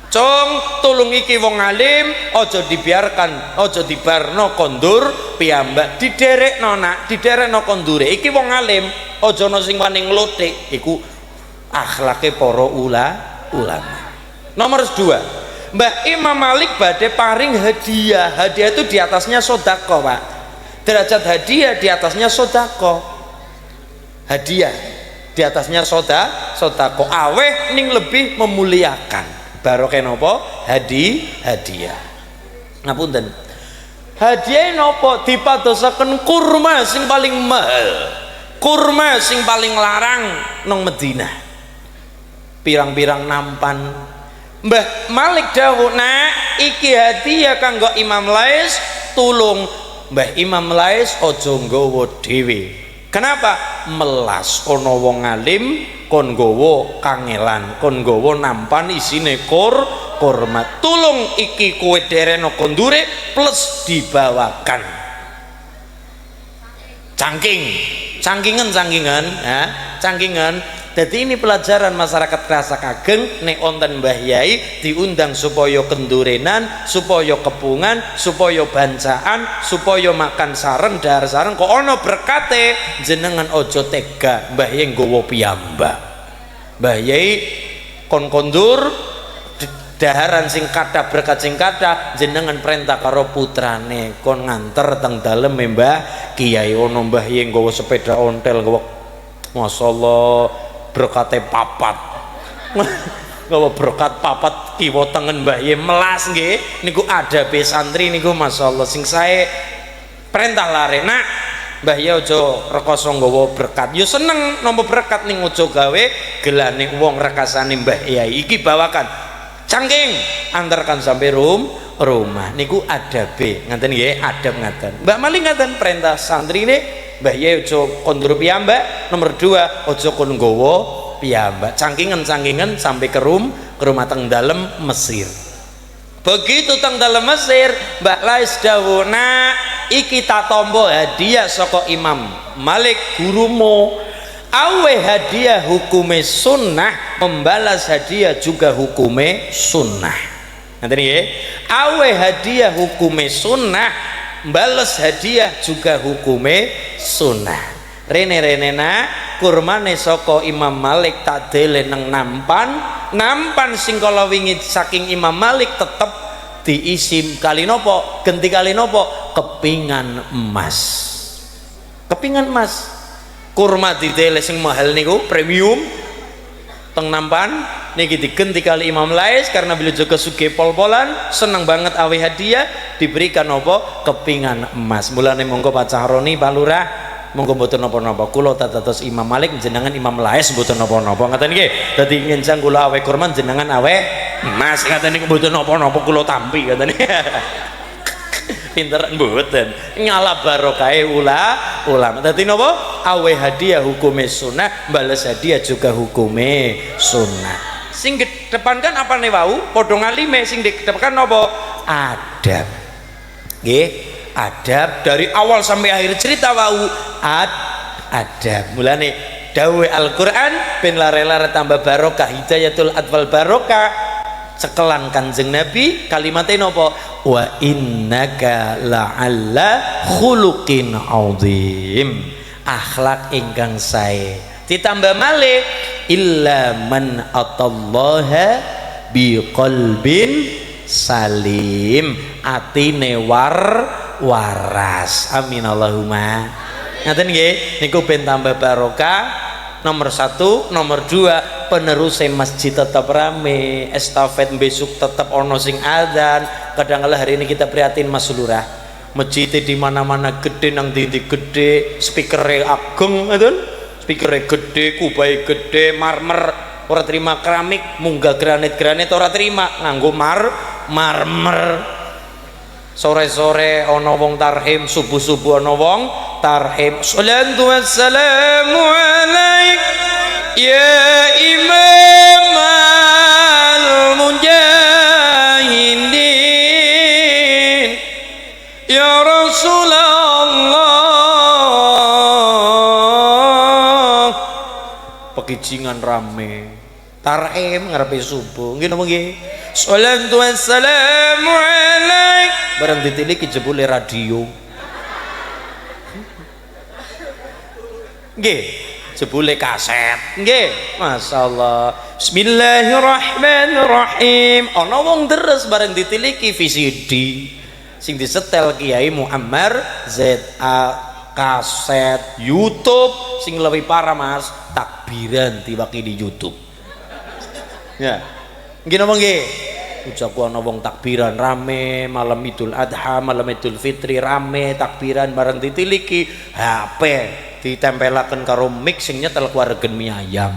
Cong, tulung iki wong alim aja dibarno kondur piyambak. Diderekno nak, diderekno kondure. Iki wong alim aja ana sing wani nglothik." Iku akhlake para ulama. Nomor 2, Mbah Imam Malik badhe paring hadiah. Hadiah itu di atasnya sedekah, Pak. Derajat hadiah di atasnya sedekah. Hadiah di atasnya sedekah. Aweh ning lebih memuliakan. Barokah napa? Hadiah. Ngapunten. Hadiah napa? Dipadosaken kurma sing paling mahal. Kurma sing paling larang nang Madinah. Pirang-pirang nampan. Mbah Malik dawuh, "Nak, iki hadiah kanggo Imam Lais, tulung Mbah Imam Lais aja nggawa dhewe." Kenapa? Melas ana wong alim kon nggawa kangelan, kon nggawa nampan isine kurma. Tulung iki kowe dereno kondure plus dibawakan cangkingan. Jadi ini pelajaran masyarakat Kerasa Kageng, nek onten Mbah Yai diundang supaya kendurenan, supaya kepungan, supaya bancaan, supaya makan sareng, dahar sareng, kok ono berkate jenengan ojo tega Mbah Yai nggawa piyambak. Mbah Yai kon kondur daharan sing kathah berkat sing kathah, jenengan perintah karo putrane kon nganter teng dalem Mbah Kiai. Ono Mbah Yai nggawa sepeda ontel, nggawa masyaallah berkate papat nggawa berkat papat kiwa tengen Mbah Yai melas nggih niku adabe santri niku masyaallah. Sing sae perintah lare, "Nak, Mbah Yai aja rekoso nggawa berkat." Yo seneng nampa berkat ning aja gawe gelane wong rekasane Mbah Yai iki bawakan cangking antarkan sampai rumah niku adabe ngaten nggih, adab ngaten. Mbak Malik ngaten perintah santrine, Mbah Yai aja kondur piyambak. Nomor 2, aja kon nggawa piyambak. Cangkingan sampai ke rumah teng dalem Mesir. Begitu teng dalem Mesir, Mbak Lais dawuh, "Nak, iki tak tampa hadiah saka Imam Malik gurumu." Awe hadiah hukume sunnah, membalas hadiah juga hukume sunnah. Nanti nih, awe hadiah hukume sunnah, balas hadiah juga hukume sunnah. Rene nak kurmane saka Imam Malik tak dele nang nampan sing kala wingi saking Imam Malik tetep diisi kali nopo, genti kali nopo, kepingan emas. Kurma didele sing mahal niku premium teng nampan niki digenti kali Imam Lais karena beliau juga sugih pol-polan, seneng banget awe hadiah diberikan apa? Kepingan emas. Mulane monggo Pak Cahroni, Pak Lurah, monggo mboten napa-napa kula dados Imam Malik jenengan Imam Lais mboten napa-napa ngaten nggih. Dadi ngenjang kula awe kurma jenengan awe emas ngaten niku mboten napa-napa kula tampi ngaten. Pinter mboten nyala barokahe ulama. Dadi napa? Awe hadiah hukume sunnah, balas hadiah juga hukume sunnah. Sing depankan apa nih wau? Padha ngalime sing depankan napa? Adab. Nggih, adab dari awal sampai akhir cerita wau adab. Mulane dawuh Al-Qur'an ben lare-lare tambah barokah, hidayatul atfal barokah. Cekelan Kanjeng Nabi kalimatnya napa? Wa innaka la'alla khuluqin adzim, akhlak ingkang sae. Ditambah malih illa man atallaha biqalbin salim, atine waras. Amin Allahumma. Ngaten nggih, niku ben tambah barokah. Nomor 1, nomor 2 penerus masjid tetap rame, estafet besok tetap ono sing adzan. Kadang-kala hari ini kita prihatin Mas Lurah, masjid di mana-mana gede, nang ndi gede, speakernya ageng ngoten, speakernya gede, kubai gede, marmer, ora terima keramik, munggah granit ora terima, nganggo marmer. Sore-sore ono wong tarhim, subuh-subuh ono wong tarhim. Shalatu wassalamu alaik ya imam al-mujahidin ya Rasulullah. Pekijingan rame, tarhim ngarepe subuh nggih napa nggih. Shalatu wassalamu alaik barang ditiliki jebule radio nggih, jebule kaset nggih, masyaallah. Bismillahirrahmanirrahim. Ana wong deres bareng ditiliki VCD sing disetel Kiai Muammar ZA, kaset YouTube sing lebih parah Mas, takbiran tiwaki di YouTube ya nggih napa nggih. Ucapku ana wong takbiran rame, malam Idul Adha, malam Idul Fitri rame takbiran bareng ditiliki HP ditempelaken karo mic sing nyetel keluargen mie ayam.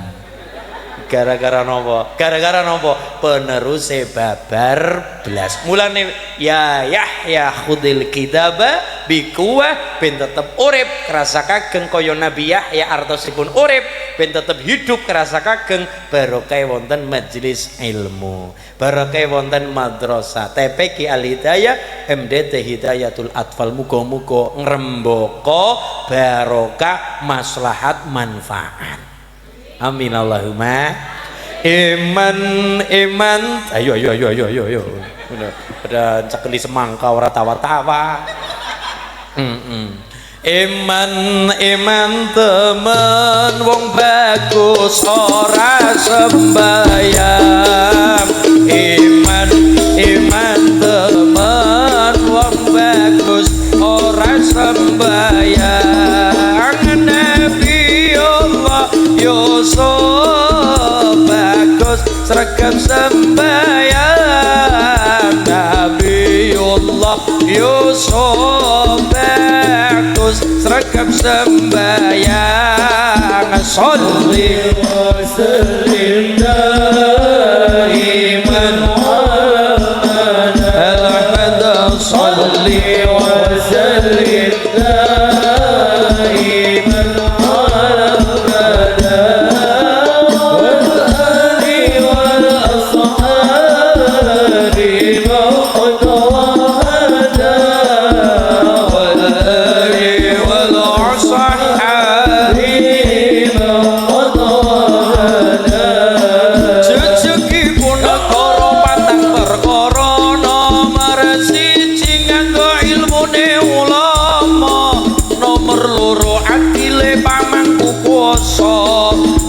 Gara-gara nopo? Gara-gara nopo? Peneruse babar blas. Mulane ya Yahya khudil kitaba bikuwah ben tetep urip kerasa kageng kaya Nabi Yahya artosipun urip ben tetep hidup kerasa kageng barokah wonten majelis ilmu, barokah wonten madrasah TPQ Al Hidayah MDT Hidayatul Atfal. Muga-muga ngrembaka barokah maslahat manfaat. Amin Allahumma. Iman ayo udah cekeli semangka ora tawa-tawa. Iman temen wong bagus ora sembayang. Iman temen wong bagus ora sembayang. Nabi Allah Yusuf bagus seragam sembayang. Nabiullah Yusuf bagus seragam sembayang. Sholli wa sallim daiman ala sholli wa sallim daiman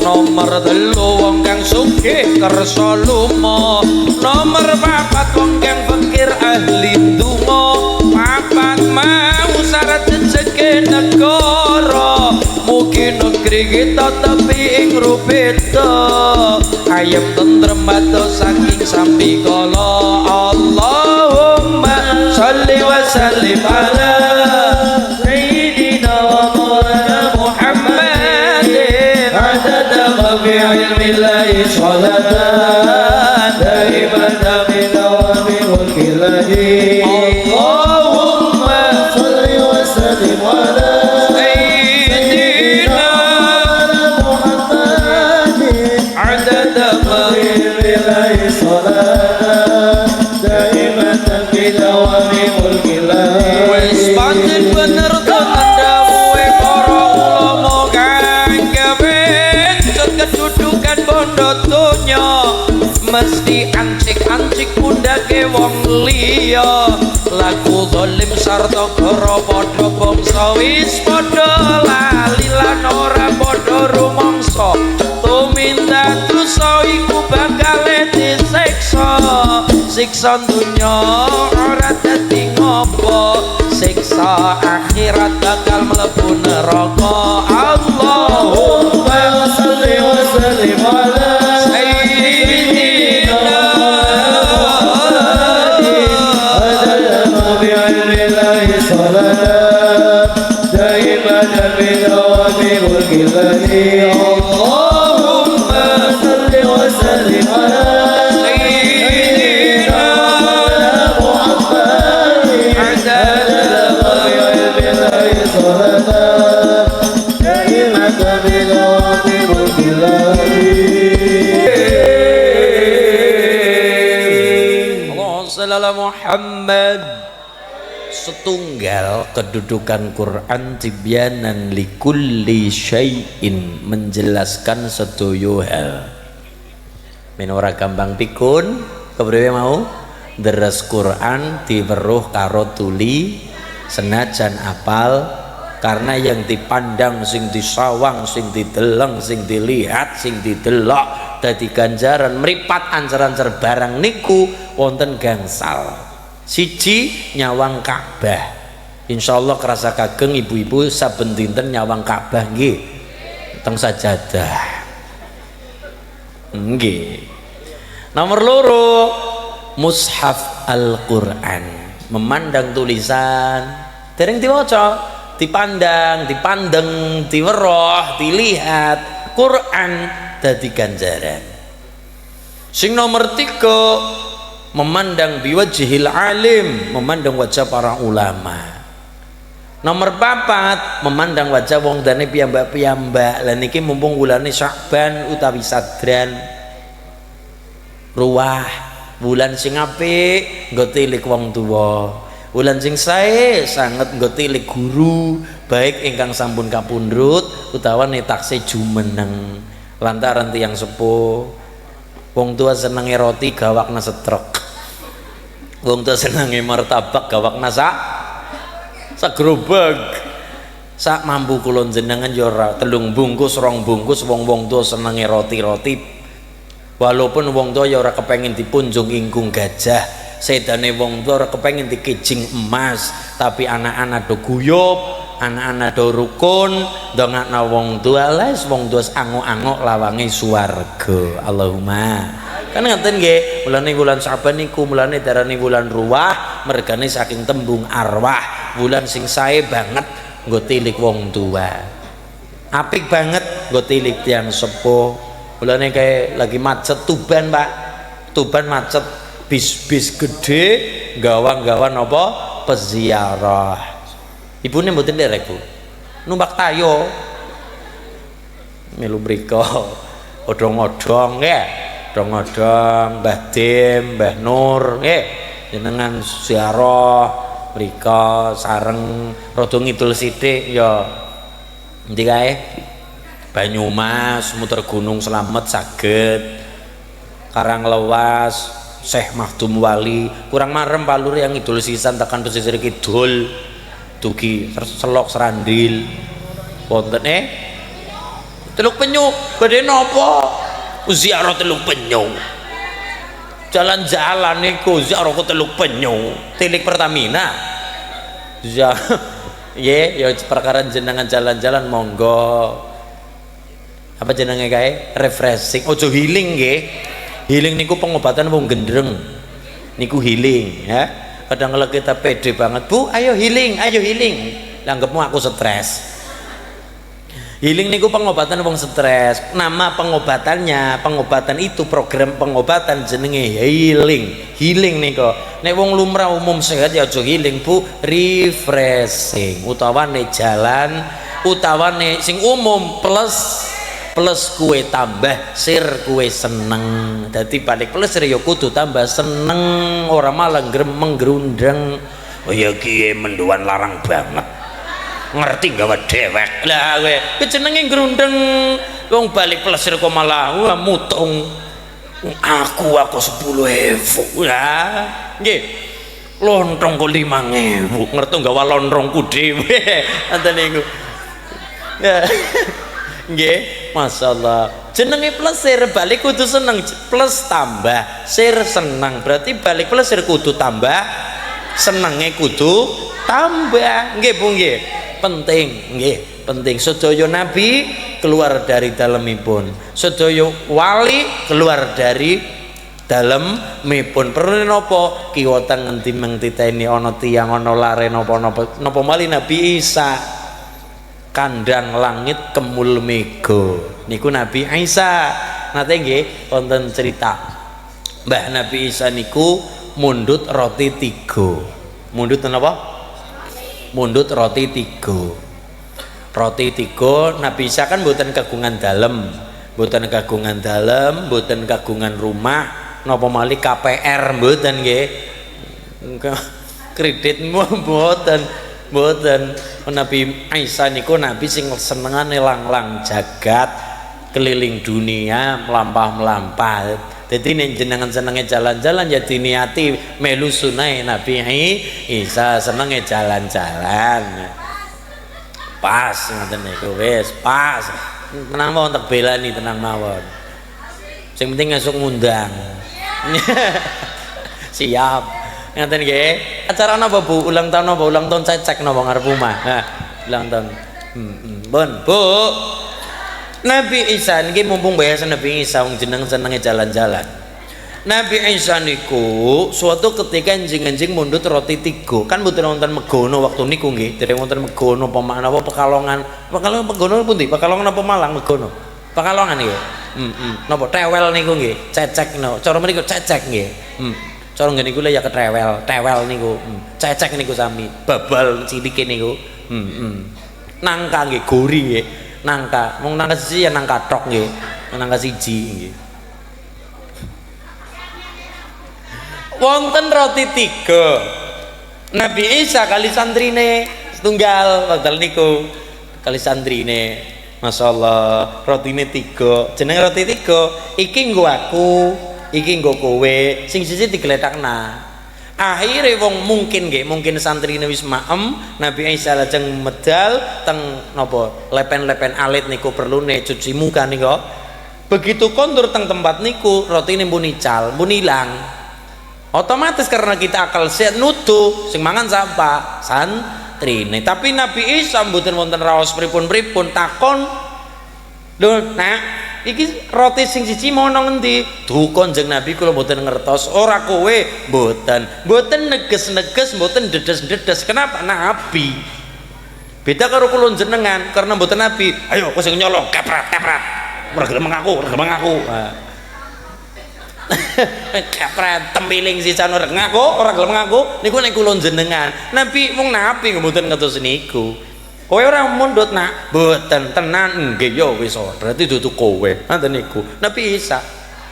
nomor telu wong kang sugih kersa lumo, nomor papat wong kang fakir ahli ndonga, papat mau syarat jejeke negara. Mugi negeri kita tepi ing rupita ayem tentrem atos saking sampikala. Allahumma sholli wa sallim ala sayyidina wa maulana Muhammadin adada bi'ilmillahi sholatan daimatan min awami mulkillahi. Allahumma sholli wa sallim ala sayyidina Muhammadin adada bi'ilmillahi sholatan daimatan min awami mulkillahi. Wis pancen bener tenan dawuhe para ulama kang kebencut kedudukan bondo donya, mesti ancik-ancik pundake wong liya. Laku zalim sarta gara padha bangsa wis padha lali lan ora padha rumangsa. Tumindak dosa iku bakal disiksa, siksa dunya ora dadi ngopo, siksa akhirat bakal mlebu neraka. Allahumma sholli wa sallim ala صلاة دائمة بدوام ملك الله اللهم صل وسلم على سيدنا محمد عدد الخير بالله صلاة دائمة بدوام ملك الله Allahumma shalli ala Muhammad. Setunggal kedudukan Quran tibyanan likulli syai'in, menjelaskan sedoyo hal. Men ora gampang pikun, kepriwe mau deres Quran diweruh karo tuli senajan apal, karena yang dipandang sing disawang, sing dideleng, sing dilihat, sing didelok dadi ganjaran mripat ancer-ancer barang niku wonten gangsal. Siji nyawang Ka'bah. Insyaallah kerasa kageng ibu-ibu saben dinten nyawang Ka'bah nggih. Teng sajadah. Nggih. Nomor loro mushaf Al-Qur'an. Memandang tulisan dereng diwaca, dipandang, dipandeng, diweroh, dilihat Quran dadi ganjaran. Sing nomor 3 memandang biwajhil alim, memandang wajah para ulama. Nomor 4 memandang wajah wong dane piyambak-piyambak. Lah niki mumpung wulane Sya'ban utawi Sadran ruwah, bulan sing apik nggo tilik wong tuwa, bulan sing sae sanget nggo tilik guru baik ingkang sampun kapundhut utawa taksih jumeneng lantaran tiyang sepuh. Wong tua senenge roti gawakna setrek, wong tua senenge martabak gawakna sagrobag. Sak mampu kula jenengan ya ora 3 bungkus 2 bungkus wong tua senenge roti-roti, walaupun wong tua ya ora kepengin dipunjung ingkung gajah, sedane wong tua ora kepengin dikijing emas, tapi anak-anak do guyub, anak-anak do rukun, dongakna wong tua les wong tua angok-angok lawange swarga. Allahumma. Kan ngaten nggih, bulan Sa'ban niku mulane darane bulan ruwah, mergane saking tembung arwah, bulan sing sae banget nggo tilik wong tua. Apik banget nggo tilik tiyang sepuh. Mulane kae lagi macet Tuban, Pak. Tuban macet, bis-bis gede gawang-gawan apa peziarah. Ibune mboten nderek, Bu. Numpak tayo. Melu mriko odong-odong ya. Odong-odong Mbah Dim, Mbah Nur nggih. Jenengan ziarah mriko sareng rada ngidul sithik ya. Endi kae? Banyumas, muter Gunung Slamet saged. Karanglewas, Syekh Mahdum Wali, kurang marem palur yang ngidul sisan tekan pesisir kidul. Dugi Selok Serandil wonten Teluk Penyu badhe napa ziarah Teluk Penyu, jalan-jalan niku ziarah ke Teluk Penyu, tilik Pertamina ya perkara jenengan jalan-jalan monggo. Apa jenenge kae refreshing, ojo healing nggih. Healing niku pengobatan wong gendreng niku healing ya. Kadang kalau kita pede banget, Bu, ayo healing, anggapmu aku stres. Healing niku pengobatan wong stres. Nama pengobatan itu program pengobatan jenenge healing niku. Nek wong lumrah umum sehat ya aja healing, Bu, refreshing. Utawane jalan, utawane sing umum plus kue tambah sir kue seneng. Dadi balik plus ya kudu tambah seneng, ora malah menggerundeng. Oh ya kiye menduan larang banget. Ngerti gawe dewek. Lah kowe jenenge ngrundeng wong balik plus kok malah mutung. Aku 10.000. Lah nggih. Lontong kok 5.000. Ngerti gawe lontrongku dhewe. Ngoten niku. Ya. Nggih, masyaallah. Jenenge plesir balik kudu seneng, plus tambah sir seneng. Berarti balik plesir kudu tambah, senenge kudu tambah. Nggih, Bu nggih. Penting, nggih, penting. Sedaya nabi keluar dari dalemipun. Sedaya wali keluar dari dalem mipun perlu napa kiwa tengen timeng titeni ana tiyang ana lare napa mali Nabi Isa kandang langit kemul mega niku Nabi Isa nate nggih wonten cerita Mbah Nabi Isa niku mundhut roti 3 mundhut napa mundhut roti 3 roti 3 Nabi Isa kan mboten kagungan dalem mboten kagungan dalem mboten kagungan rumah napa malih KPR mboten nggih kredit mboten Nabi Isa niku nabi sing senengane lang-lang jagat keliling dunia melampah-melampah jadi nek jenengan senenge jalan-jalan ya diniati melu sunah Nabi Isa senenge jalan-jalan pas ngoten niku wis pas tenang mawon tak belani tenang mawon sing penting esuk ngundang siap ngaten nggih acara napa Bu ulang tahun cecek napa ngarep omah nah ulang tahun Bu Nabi Isa niki mumpung bahasa Nabi Isa wong jeneng senenge jalan-jalan Nabi Isa niku suatu ketika enjing-enjing mundhut roti 3 kan mboten wonten megono waktu niku nggih dereng wonten megono pemakna apa Pekalongan megono pundi Pekalongan apa Malang megono Pekalongan nggih napa tewel niku nggih cecek no cara mriku cecek nggih cara ngene niku ya tewel niku cecek niku sami babal cilike niku nangka nggih gori nggih nangka mung nangka siji ya nangka tok nggih nangka siji nggih wonten roti 3 Nabi Isa kali santrine setunggal wekdal niku kali santrine masyaallah rotine 3 jeneng roti 3 iki nggo aku iki nggo kowe sing siji digletakna akhire wong mungkin santrine wis maem Nabi Isa lajeng medal teng napa lepen-lepen alit niku perlune cuci muka niku begitu kondur teng tempat niku rotine pun ical pun ilang otomatis karena kita akal sehat nuduh sing mangan sapa santrine tapi Nabi Isa mboten wonten raos pripun-pripun takon lho nak iki roti sing siji mau nang endi dukon jeneng Nabi kula mboten ngertos ora kowe mboten neges-neges mboten dedes-dedes kenapa Nabi beda karo kula jenengan karena mboten Nabi ayo kowe sing nyolong keprat ora gelem ngaku kepret tempiling sisan ora gelem ngaku niku nek kula jenengan Nabi wong Nabi mboten ngertos niku kowe ora mundhut nak mboten tenan nggih ya wis berarti dudu kowe ngoten niku Nabi Isa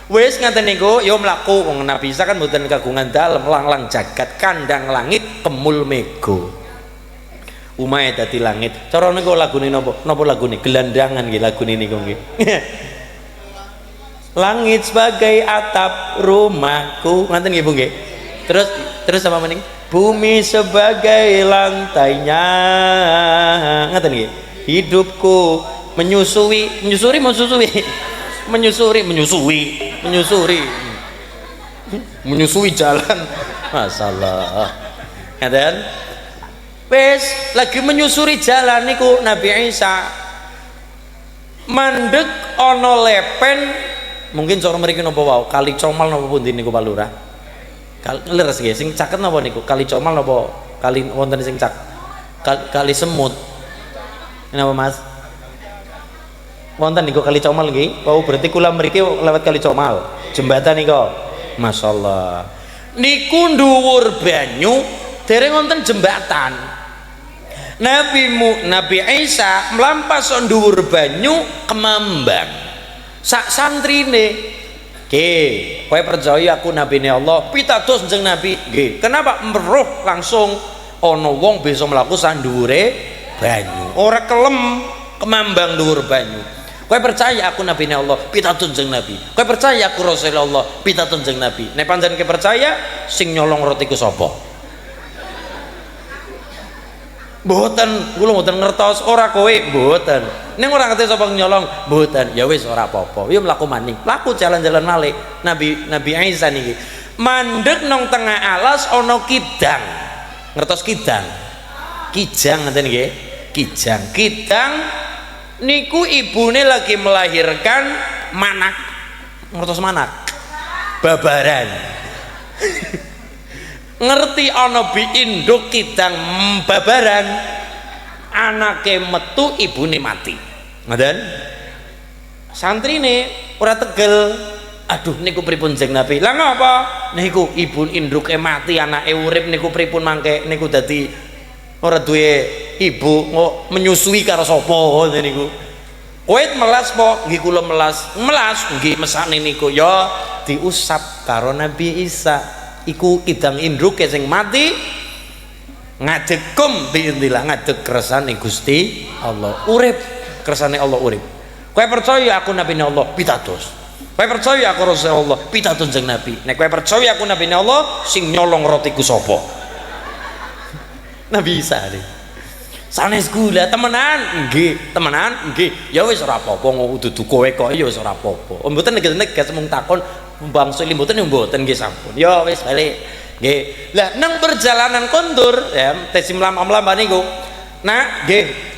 wis ngaten niku ya mlaku wong Nabi Isa kan mboten kagungan dalem lang-lang jagat kandang langit kemul mega umahe dadi langit cara niku lagune napa lagune gelandangan nggih lagune niku nggih langit sebagai atap rumahku ngoten nggih Bu nggih terus apa maning bumi sebagai lantainya ngoten nggih hidupku menyusuri jalan masalah ngoten wis lagi menyusuri jalan niku Nabi Isa mandeg ana lepen mungkin cara mriki napa wae kali comal napa pundi niku Pak Lurah leres nggih sing caket napa niku kali comal napa kali wonten sing kali semut napa Mas wonten niku kali comal nggih wau berarti kula mriki lewat kali comal jembatan niku masyaallah niku dhuwur banyu dereng wonten jembatan Nabi Isa mlampas dhuwur banyu kemambang sak santrine nggih kowe percaya aku nabine Allah pitados jeneng Nabi nggih kenapa meruh langsung ana wong bisa mlaku sandhuwure banyu ora kelem kemambang dhuwur banyu kowe percaya aku nabine Allah pitados jeneng Nabi kowe percaya aku Rasulullah pitados jeneng Nabi nek panjenengan percaya sing nyolong roti ku sapa mboten kula mboten ngertos ora kowe mboten ning ora ngerti sapa nyolong mboten ya wis ora apa-apa ya mlaku maning mlaku jalan-jalan malih Nabi Isa niki mandeg nang tengah alas ana kidang ngertos kijang ngoten nggih kidang niku ibune lagi melahirkan manak ngertos manak
babaran. Ngerti ana bi induk kidang babaran, anake metu ibune mati. Ngoten. Santrine ora tegel. Aduh niku pripun Jeng Nabi? Lah ngapa? Niku ibu induke mati, anake urip niku pripun mangke? Niku dadi ora duwe ibu kok menyusui karo sapa niku. Kowe melas po? Nggih kula melas. Melas nggih mesane niku ya diusap karo Nabi Isa. Iku kidang indruke sing mati ngadekum biintillah ngadeg kersane Gusti Allah. Urip kersane Allah urip. Kowe percaya aku Nabi Allah pitados. Kowe percaya aku Rasulullah pitados Jeng Nabi. Nek kowe percaya aku Nabi Allah sing nyolong rotiku sapa? Nabi Isa nih. Sanes gula temenan nggih, temenan nggih. Ya wis ora apa-apa dudu kowe kok ya wis ora apa-apa. Mboten neges-neges mung takon mbangsa mboten mboten nggih sampun. Ya wis balik. Nggih. Lah nang perjalanan kondur ya tesim lamam-lamban niku. Nah, nggih.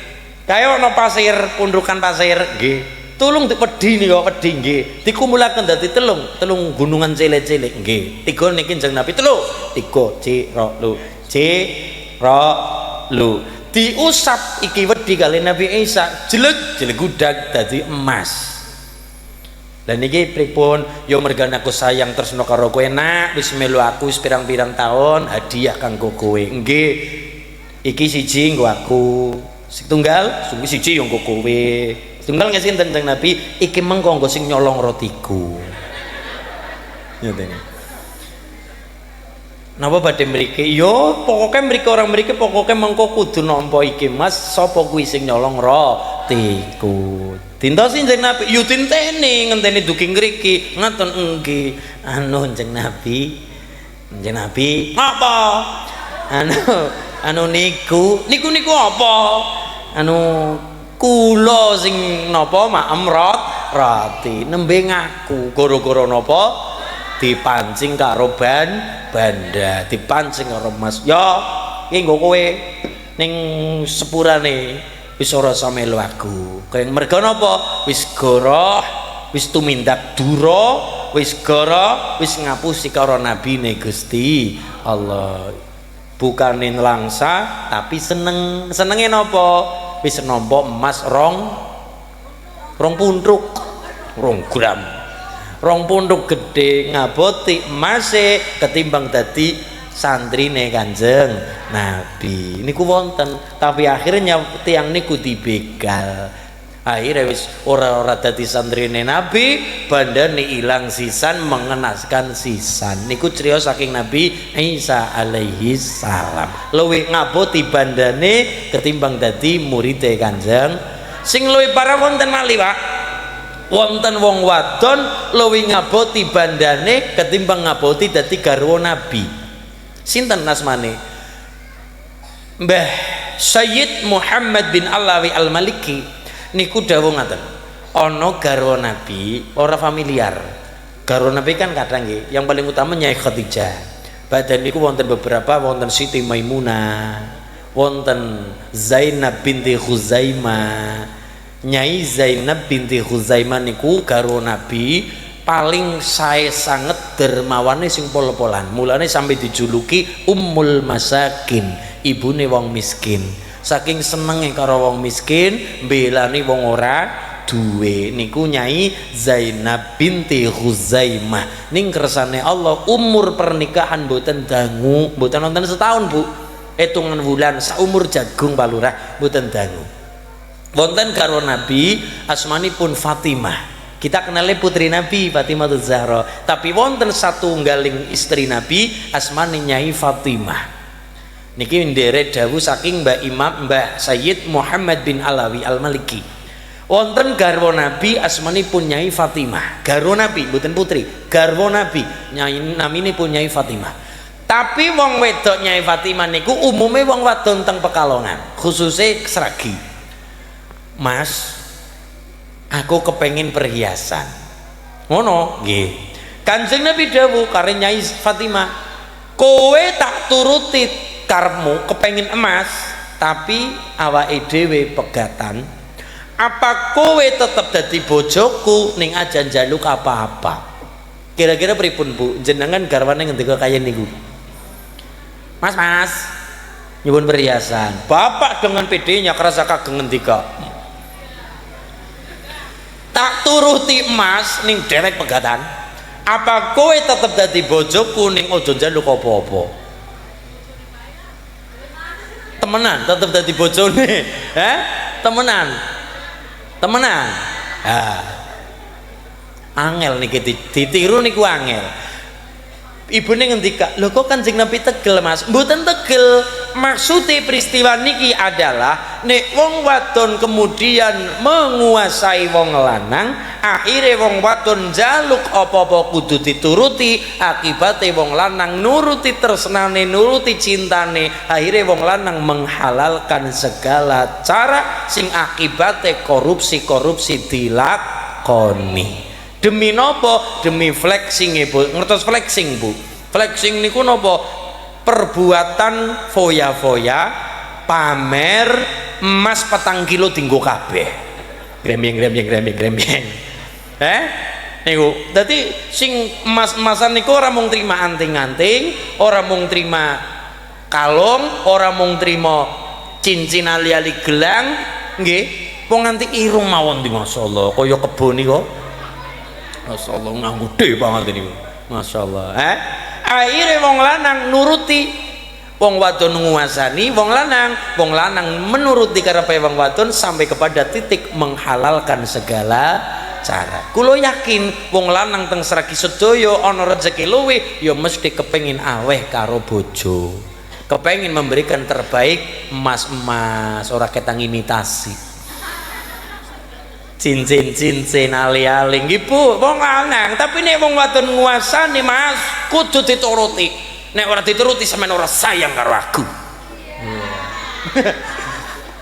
Kaya ana pasir, pundukan pasir nggih. Tulung wedi nika wedi nggih. Dikumulaken dadi telung gunungan cilik-cilik nggih. Tiga niki Jeng Nabi telu. Tiga lu. Diusap iki wedi kali Nabi Isa jelek gudag dadi emas. Dan niki pripun ya mergane aku sayang tresno karo kowe nak wis melu aku wis pirang-pirang taun hadiah kanggo kowe. Nggih. Iki siji nggo aku. Setunggal siji yo nggo kowe. Tunggal ngasih tentang Nabi iki mengko nggo sing nyolong rotiku. Ngoten. Napa badhe mriki? Yo pokoke mriki orang mriki pokoke mengko kudu nampa iki Mas, sapa kuwi sing nyolong rotiku. Dintosi Jeng Nabi, yo tinteni ngenteni dugi ngriki. Ngaten nggih. Anu Jeng Nabi. Jeng Nabi, apa? Anu niku apa? Anu kula sing napa maem roti nembe ngaku gara-gara napa dipancing karo banda dipancing karo Mas ya iki nggo kowe ning sepurane wis ora samelu aku kaya merga napa wis goroh wis tumindak dura wis goroh wis ngapusi karo nabine Gusti Allah bukane langsa tapi senenge napa wis nampa emas rong gram rong punduk gede ngaboti emase ketimbang dadi santrine Kanjeng Nabi niku wonten tapi akhirnya tiang niku dibegal akhirnya wis ora dadi santrine Nabi bandane ilang sisan mengenaskan sisan niku criyos saking Nabi Isa alaihi salam luwih ngaboti bandane ketimbang dadi muride Kanjeng sing luwih parah wonten malih Pak wonten wong wadon luwih ngaboti bandane ketimbang ngaboti dadi garwa Nabi sinten asmane Mbah Sayyid Muhammad bin Alawi Al-Maliki niku dawuh ngaten ana garwa Nabi ora familiar garwa Nabi kan kadang nggih yang paling utama Nyai Khadijah badan niku wonten beberapa wonten Siti Maimunah wonten Zainab binti Khuzaimah Nyai Zainab binti Khuzaimah niku garwa Nabi paling sae sanget dermawane sing pol-polan mulane sampai dijuluki Ummul Masakin ibune wong miskin saking senenge karo wong miskin mbelani wong ora duwe niku Nyai Zainab binti Khuzaimah ning kersane Allah umur pernikahan mboten dangu mboten nonton setahun Bu hitungan bulan saumur jagung Pak Lurah mboten dangu wonten karo Nabi asmanipun Fatimah kita kenali putri Nabi Fatimah Zahra tapi wonten satunggaling istri Nabi asmane Nyai Fatimah niki ndherek dawuh saking Mbah Sayyid Muhammad bin Alawi Al-Maliki wonten garwa Nabi asmanipun Nyai Fatimah garwa Nabi mboten putri garwa Nabi Nyai naminipun Nyai Fatimah tapi wong wedok Nyai Fatimah niku umume wong wadon teng Pekalongan khususnya Sragi Mas aku kepengin perhiasan ngono nggih Kanjeng Nabi dawuh karo Nyai Fatimah kowe tak turuti karepmu kepengin emas tapi awake dhewe pegatan apa kowe tetep dadi bojoku ning aja njaluk apa-apa Kira-kira pripun Bu? Jenengan garwane ngendika kaya niku. Mas, nyuwun perhiasan. Bapak dengan PD-nya kerasa kageng ngendika. Tak turuti Mas ning derek pegatan. Apa kowe tetep dadi bojoku ning aja njaluk apa-apa? Temenan tetep dadi bojone. Temenan. Angel niki ditiru niku angel. Ibune ngendika, lho kok Kanjeng Nabi tegel Mas? Mboten tegel. Maksudnya peristiwa niki adalah nek wong wadon kemudian menguasai wong lanang, akhirnya wong wadon jaluk apa-apa kudu dituruti, akibatnya wong lanang nuruti tresnane, nuruti cintane, akhirnya wong lanang menghalalkan segala cara sing akibatnya korupsi dilakoni. Demi nopo? Demi flexing Bu. Ngertos flexing Bu? Flexing niku nopo? Perbuatan foya-foya, pamer emas 4 kilo dinggo kabeh. Gremeng. Niku. Dadi sing emas-emasan niku ora mung trima anting-anting, ora mung trima kalung, ora mung trima cincin ali-ali gelang, nggih. Wong nganti irung mawon di masyaallah, kaya kebo niku. Masyaallah nganggo gede banget ini. Masyaallah. Akhirnya wong lanang nuruti, wong wadon nguasani wong lanang menuruti karepe wong wadon sampai kepada titik menghalalkan segala cara. Kulo yakin wong lanang teng Sragi sedaya ana rezeki luwih ya mesti kepengin aweh karo bojo. Kepengin memberikan terbaik, emas-emas, ora ketang imitasi. Cincin ali-ali nggih Bu, wong lanang, tapi nek wong wadon nguasani Mas kudu dituruti. Nek ora dituruti sampean ora sayang karo aku.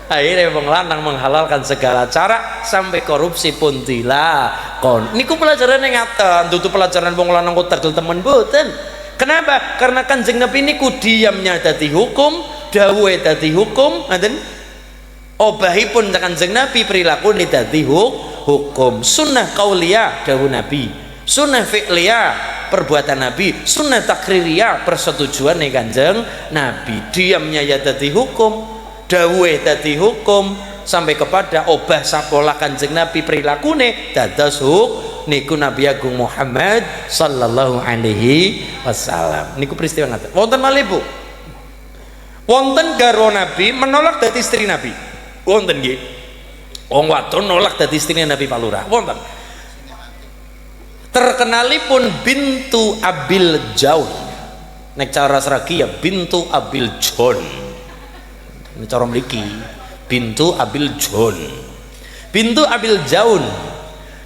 Akhirnya wong lanang menghalalkan segala cara sampai korupsi pun dilakon. Niku pelajaran yang ngaten, dudu pelajaran wong lanang kok tegel temen mboten. Kenapa? Karena Kanjeng Nabi niku diamnya dadi hukum, dawuhe dadi hukum, ngoten. Obahipun Kanjeng Nabi perilaku ini dadi hukum. Sunnah qauliyah dawuh Nabi, sunnah fi'liyah perbuatan Nabi, sunnah takririah persetujuan Kanjeng Nabi. Diamnya ya dadi hukum, dawuhe dadi hukum, sampai kepada obah sapola Kanjeng Nabi perilakune dados niku Nabi Agung Muhammad sallallahu alaihi wasallam. Niku peristiwa ngaten. Wonten malih Bu, wonten garwa Nabi menolak dadi istri Nabi. Wonten nggih. Wong wadon nolak dadi istrine Nabi Pak Lurah. Wonten. Terkenalipun bintu Abil Jaun. Nek cara Sragi ya bintu Abil Jon. Nek cara mriki bintu Abil Jon. Bintu Abil Jaun.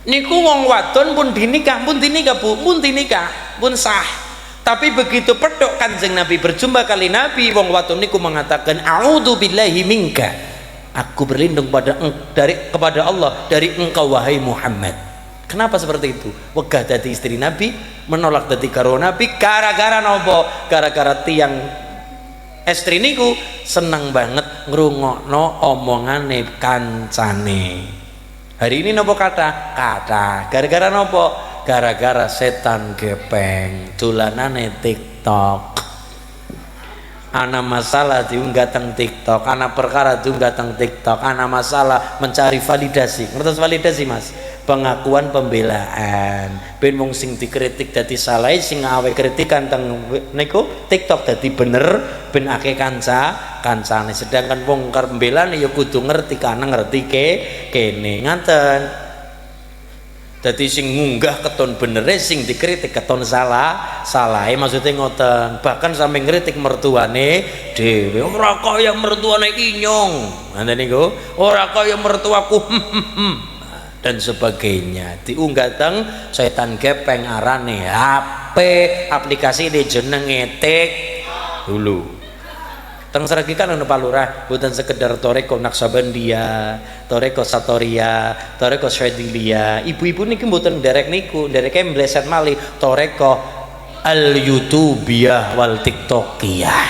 Niku wong wadon pun dinikah Bu, pun dinikah, pun sah. Tapi begitu pedhok Kanjeng Nabi berjumpa kali Nabi, wong wadon niku mengatakan a'udzu billahi minka. Aku berlindung kepada Allah dari engkau wahai Muhammad. Kenapa seperti itu? Wegah dadi istri Nabi, menolak dadi karo Nabi gara-gara nopo? Gara-gara tiang istri niku seneng banget ngrungokno omongane kancane. Hari ini nopo kata? Gara-gara nopo? Gara-gara setan gepeng dolanane TikTok. Ana masalah diunggah teng TikTok, ana perkara diunggah teng TikTok, ana masalah mencari validasi. Ngertos validasi Mas? Pengakuan pembelaan. Ben wong sing dikritik dadi salah, sing awe kritikan teng niku TikTok dadi bener, ben akeh kancane. Sedangkan wong karep pembelaan ya kudu ngerti kana ngerti kene. Ngaten. Dadi sing ngunggah keton benere, sing dikritik keton salahe maksudnya ngoten. Bahkan sampe ngritik mertuane dhewe, ora kaya mertuane Inyong, ngoten niku, ora kaya mertuaku dan sebagainya. Diunggah teng setan gepeng arane HP, aplikasi di jenenge Tik dulu. Teng Sragi kan ono Pak Lurah, bukan sekedar toreko Naksabandia, toreko Satoria, toreko Syadilia. Ibu-ibu niki mboten derek niku, dereke mleset malih toreko al YouTubiyah wal TikTokiyah.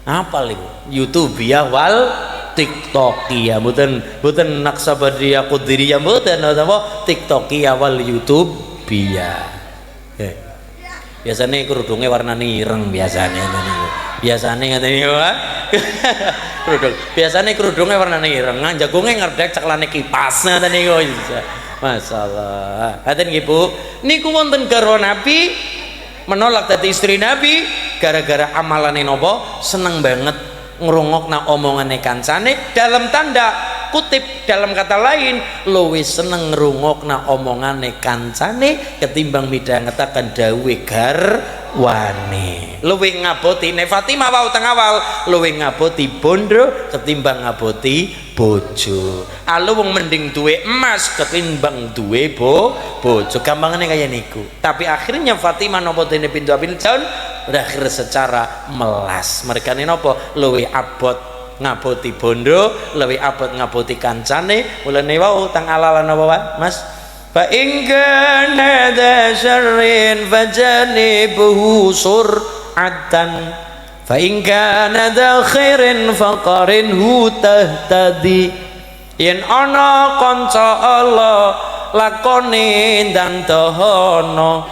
Apa niku? YouTubiyah wal TikTokiyah, mboten Naksabandia Qadiriyah mboten, apa TikTokiyah wal YouTube Nubia. Biasanya kerudungnya warna ireng biasanya niku. Biasanya ngaten niku. Biasanya kerudungnya warna ireng, jagungnya ngerdek ceklane kipas ngaten niku. Masalah. Ngaten nggih Bu. Niku wonten garwa Nabi menolak dadi istri Nabi gara-gara amalane napa? Seneng banget ngrungokna omongane kancane, dalam tanda kutip, dalam kata lain luwih seneng ngrungokna omongane kancane ketimbang midhangetaken dawuhe garwane. Luwih ngaboti nek Fatimah wau teng awal luwih ngaboti bondo ketimbang ngaboti bojo. Alu wong mending duwe emas ketimbang duwe bojo. Gampangane kaya niku. Tapi akhirnya Fatimah napa dene pintu bin Jaun berakhir secara melas. Mereka ini napa luwih abot ngaboti bondo, luwih abot ngaboti kancane. Mulane wau tang alalan napa Mas? Fa in kana dza syarrin fajanibuhu sur'atan fa in kana dza khairin faqarinhu tahtadi. Yen ana kanca Allah lakone dan dahono,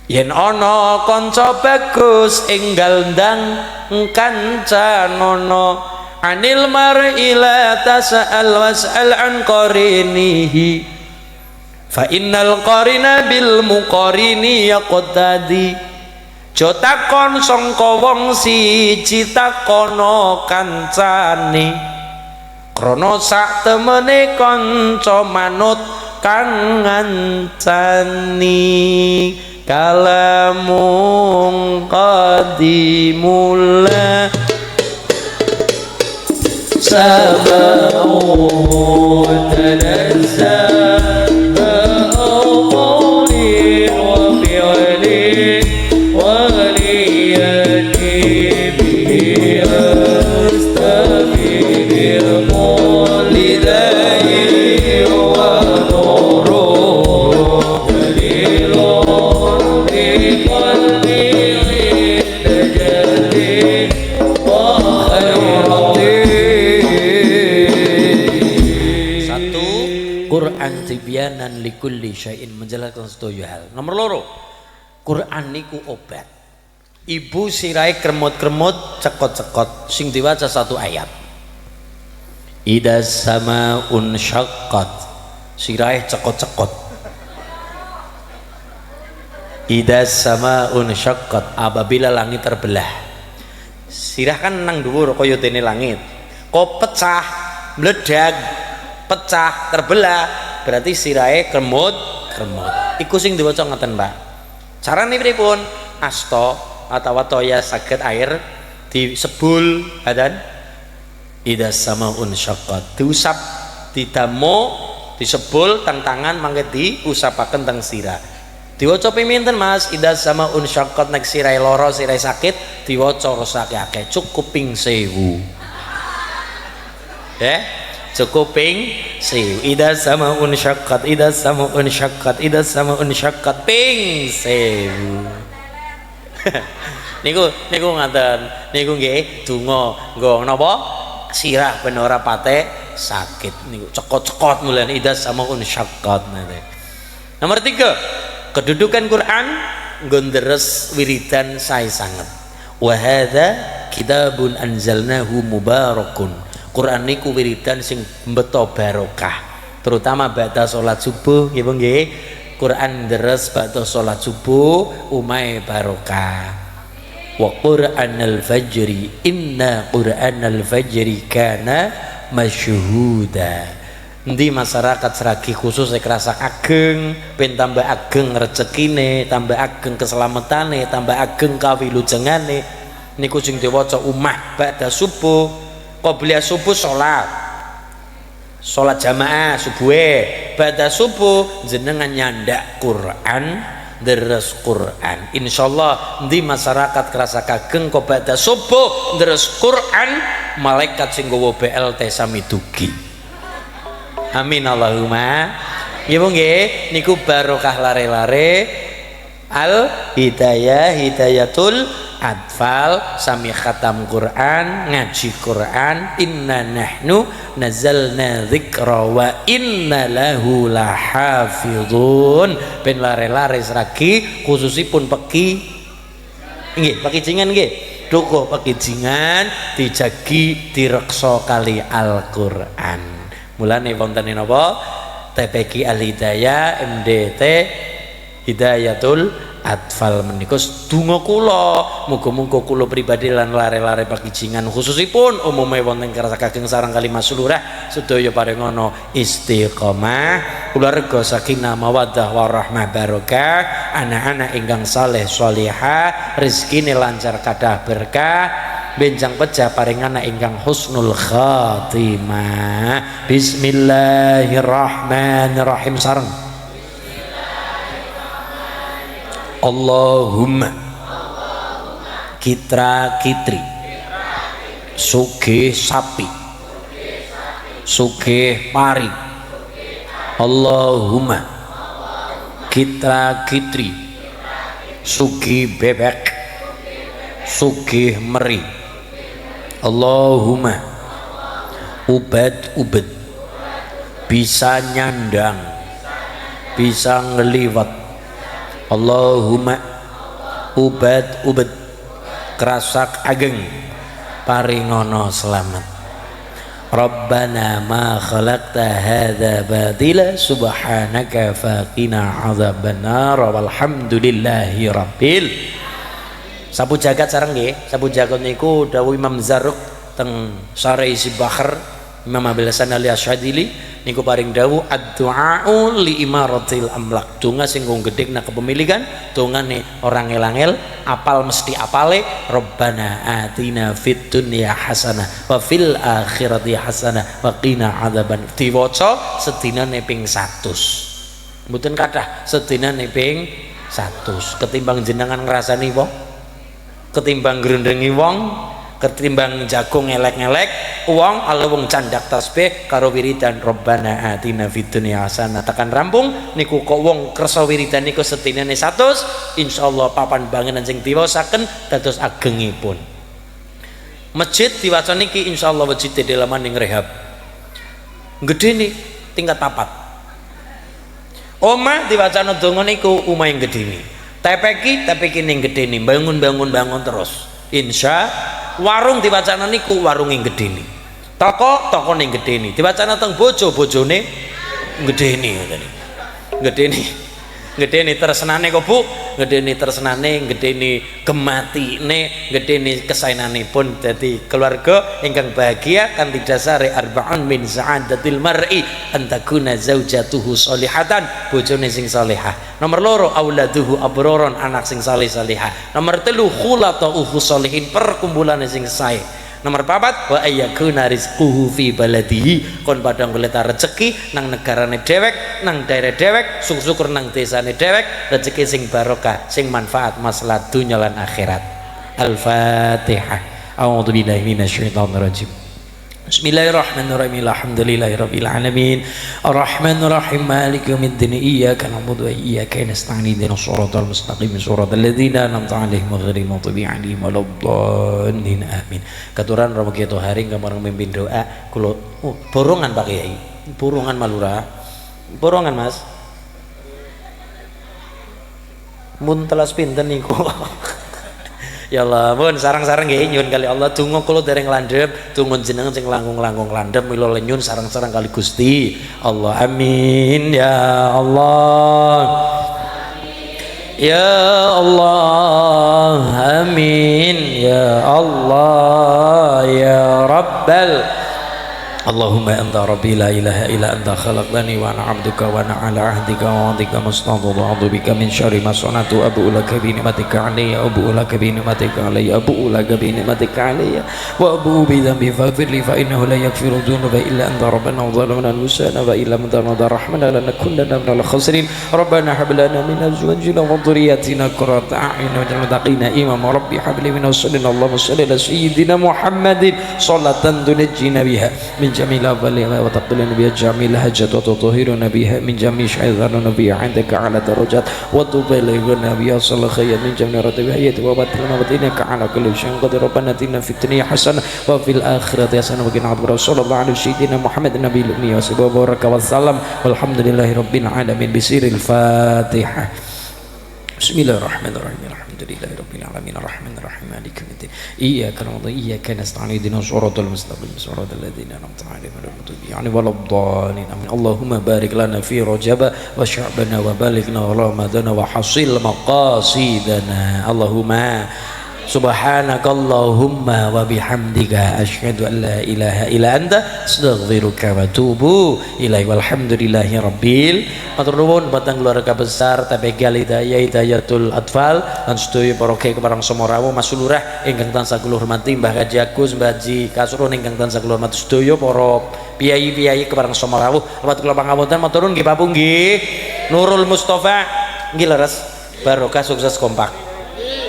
yen ana kanca bagus enggal ndang kancanono, anil mar'i la tas'al was'al an qarinihi fa innal qarina bil muqarini yaqtadi. Jo takon sangka wong siji takono kancane, krana sak temene kanca manut kang ngancani. Kalamun qadimula sabau tanazzah ba'amri wa fi'li waliyati bihi astafir mulidai wa nuru Quran tibyanan likulli syai'in, menjelaskan sedaya hal. Nomor loro, Quran niku obat. Ibu sirai kremut-kremut, cekot-cekot, sing diwaca satu ayat. Idza samaun syaqqat, sirai cekot-cekot. Idza samaun syaqqat, apabila langit terbelah. Sirah kan nang dhuwur kaya dene langit. Kok pecah, meledak, pecah, terbelah, berarti sirahe kremut-kremut. Iku sing diwaca ngoten, Pak. Carane pripun? Asta atau toya saged air disebul badan. Idza samaun syaqqat, diusap, didamo, disebul teng tangan mangke diusapaken teng sirah. Diwaca pinten Mas? Idza samaun syaqqat, nek sirahe lara, sirahe sakit diwaca rusake akeh, cukup ping 1000. Cukup ping 1000. Idza samaun syaqqat, idza samaun syaqqat, idza samaun syaqqat ping 1000. niku ngaten. Niku nggih donga nggo napa? Sirah ben ora pate sakit niku. Cekot-cekot mulane idza samaun syaqqat. Nomor 3, kedudukan Quran nggonderes wiridan sae sanget. Wa hadza kitabun anzalnahu mubarakun. Quran niku wiridan sing mbeto barokah, terutama ba'da salat subuh nggih nggih. Quran deres ba'da salat subuh umai barokah. Wa Qur'anal fajri inna Qur'anal fajri kana masyhuda. Endi masyarakat seragi khusus kerasa ageng, ben tambah ageng rezekine, tambah ageng keselamatane, tambah ageng kawilujengane. Niku sing diwaca umah ba'da subuh. Qobliyah subuh sholat jamaah subuhe, ba'da subuh jenengan nyandak Quran, deres Quran. Insyaallah di masyarakat kerasa kageng kok ba'da subuh deres Quran, malaikat sing nggawa BLT sami dugi. Amin Allahumma. Nggih nggih, niku barokah lare-lare al hidayah hidayatul atfal sami khatam Quran ngaji Quran inna nahnu nazzalna dzikra wa inna lahu lahafizun ben lare-lare ragi khususipun peki nggih pakijingan nggih dukuh pakijingan dijagi direksa kali Al-Qur'an mulane wonten napa TPQ Al Hidayah MDT Hidayatul Atfal menikos donga kula muga-muga kula pribadi lan lare-lare pakijingan khususipun umume wonten kersa kageng sareng kalimah sulurah sedaya parengono istiqomah keluarga sakinah mawaddah warahmah barokah anak-anak ingkang saleh sholihah rezekine lancar kadah berkah benjang pecah paring anak ingkang husnul khatimah bismillahirrahmanirrahim sareng Allahumma kitra kitri sugih sapi sugih pari Allahumma kitra kitri sugih bebek sugih meri Allahumma ubad bisa nyandang bisa ngeliwat Allahumma ubad kerasak ageng paringono selamat Rabbana ma khalaqta hadza batila subhanaka faqina adzabannar walhamdulillahi rabbil sapu jagat sareng nggih sapu jagat niku dawuh Imam Zarruq teng Syarah Isi Bahr Imam Abil Hasan Al-Asyadili niku paring dawuh ad-du'a'u li imaratil amlak donga sing gedhekna kepemilikan dongane orang ngel-angel apal mesti apale Rabbana atina fid dunya hasanah wa fil akhirati hasanah wa qina adzaban diwaca sedinane ping 100 mboten kathah sedinane ping 100 ketimbang jenengan ngrasani wong ketimbang grendhengi wong ketimbang jagung ngelek-ngelek uang ala wong candak tasbih karo wiridan Rabbana atina fid dunya hasanah tekan rampung niku kok wong kersa wiridan niku sedinane 100 insyaallah papan bangunan sing diwasaken dados agengipun masjid diwaca niki insyaallah masjid di dalaman ning rehab gedene tingkat 4 omah diwacana donga niku omah yang gedene TPQ ning gedene bangun terus insya warung diwacana niku warung yang gedene toko ning gedene diwacana teng bojone gedene tersenane kok Bu gedene tersenane gedene gematine gedene kesaenanipun dadi keluarga ingkang bahagia kan didasari arba'un min sa'adatil mar'i antakuna zaujatuhu sholihatan bojone sing salehah nomor 2 auladuhu abroron anak sing saleh-salehah nomor 3 khulatuhu sholihin perkumpulane sing sae nomor 4 wa ayyakuna rizquhu fi baladihi kon padang goleta rezeki nang negarane dhewek nang daerah dhewek syukur nang desane dhewek rezeki sing barokah sing manfaat maslahat dunya lan akhirat Al-Fatihah a'udzubillahi minasyaitonir rajim Bismillahirrahmanirrahim alhamdulillahirabbil alamin arrahmanirrahim maliki yaumiddin iyyaka na'budu wa iyyaka nasta'in ihdinas shiratal mustaqim shiratal ladzina an'amta 'alaihim ghairil maghdubi 'alaihim waladdallin amin katuran Rama Kiai Tohari ngamareng mimpin doa kula borongan Pak Kiai borongan Malura borongan Mas mun telas pinten niku ya Allah pun sarang-sarang nggih nyuwun kali Allah donga kula dereng landhep donga jenengan sing langkung-langkung landhep mila nyuwun sarang-sarang kali Gusti Allah amin ya Allah ya Allah amin ya Allah ya Rabbal Allahumma anta rabbi la ilaha illa anta khalaqtani wa ana 'abduka wa ana 'ala 'ahdika wa 'adika mastada'tu bika min syarri ma sana'tu abu'u laka bi ni'matika 'alayya abu'u laka bi ni'matika 'alayya abu'u laka bi ni'matika 'alayya wa abu'u bi dhanbi faghfir li fa innahu la yaghfiru dhunuba illa anta rabbana wa zalamna anfusana wa illa man tarada rahmana lanakunanna minal khasirin rabbana hab lana min azwajina wa dhurriyyatina qurrata a'yun waj'alna muttaqina imama rabbi hab li min sallallahu alaihi wa sallam sayyidina Muhammadin salatan tunajjina biha min
جميع الأولين وتقبلنا بها جميع الحاجات وتطهرنا بها من جميع شيطان نبي عندك على درجات وتبلغنا بها صلى خير من جميع رتب حياتي وبطل موتينك على كل شيء قدر ربنا اتنا في الدنيا حسنة وفي الآخرة حسنة وقنا عذاب رسول الله على سيدنا محمد النبي الأمي وبارك وسلم والحمد لله رب العالمين بسير الفاتحة. بسم الله الرحمن الرحيم الحمد لله رب العالمين الرحمن الرحيم مالك يوم الدين إياك نعبد وإياك نستعين اهدنا الصراط المستقيم صراط الذين أنعمت عليهم غير المغضوب عليهم ولا الضالين آمين. اللهم بارك لنا في رجب وشعبنا وبلغنا رمضان وحصل مقاصدنا اللهم subhanakallahumma wa bihamdika asyhadu an la ilaha illa anta astaghfiruka wa atubu ilaika walhamdulillahi rabbil matur nuwun batang keluarga besar TPG Hidayatul Atfal lan sedaya para kiai keparang Semorawu Mas Lurah ingkang tansah kula hormati Mbah Haji Agus Mbah Haji Kasrun ingkang tansah kula hormati sedaya para piyayi-piyayi keparang Semorawu hormat kula pangapunten matur nuwun nggih Bapak nggih Nurul Mustafa nggih leres barokah sukses kompak.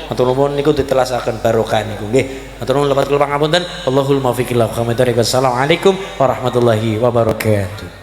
Matur nuwun niku ditelasaken barokah niku nggih. Matur nuwun lepat kula pangapunten. Allahul muwaffiq ila aqwamit thoriq. Wassalamualaikum warahmatullahi wabarakatuh.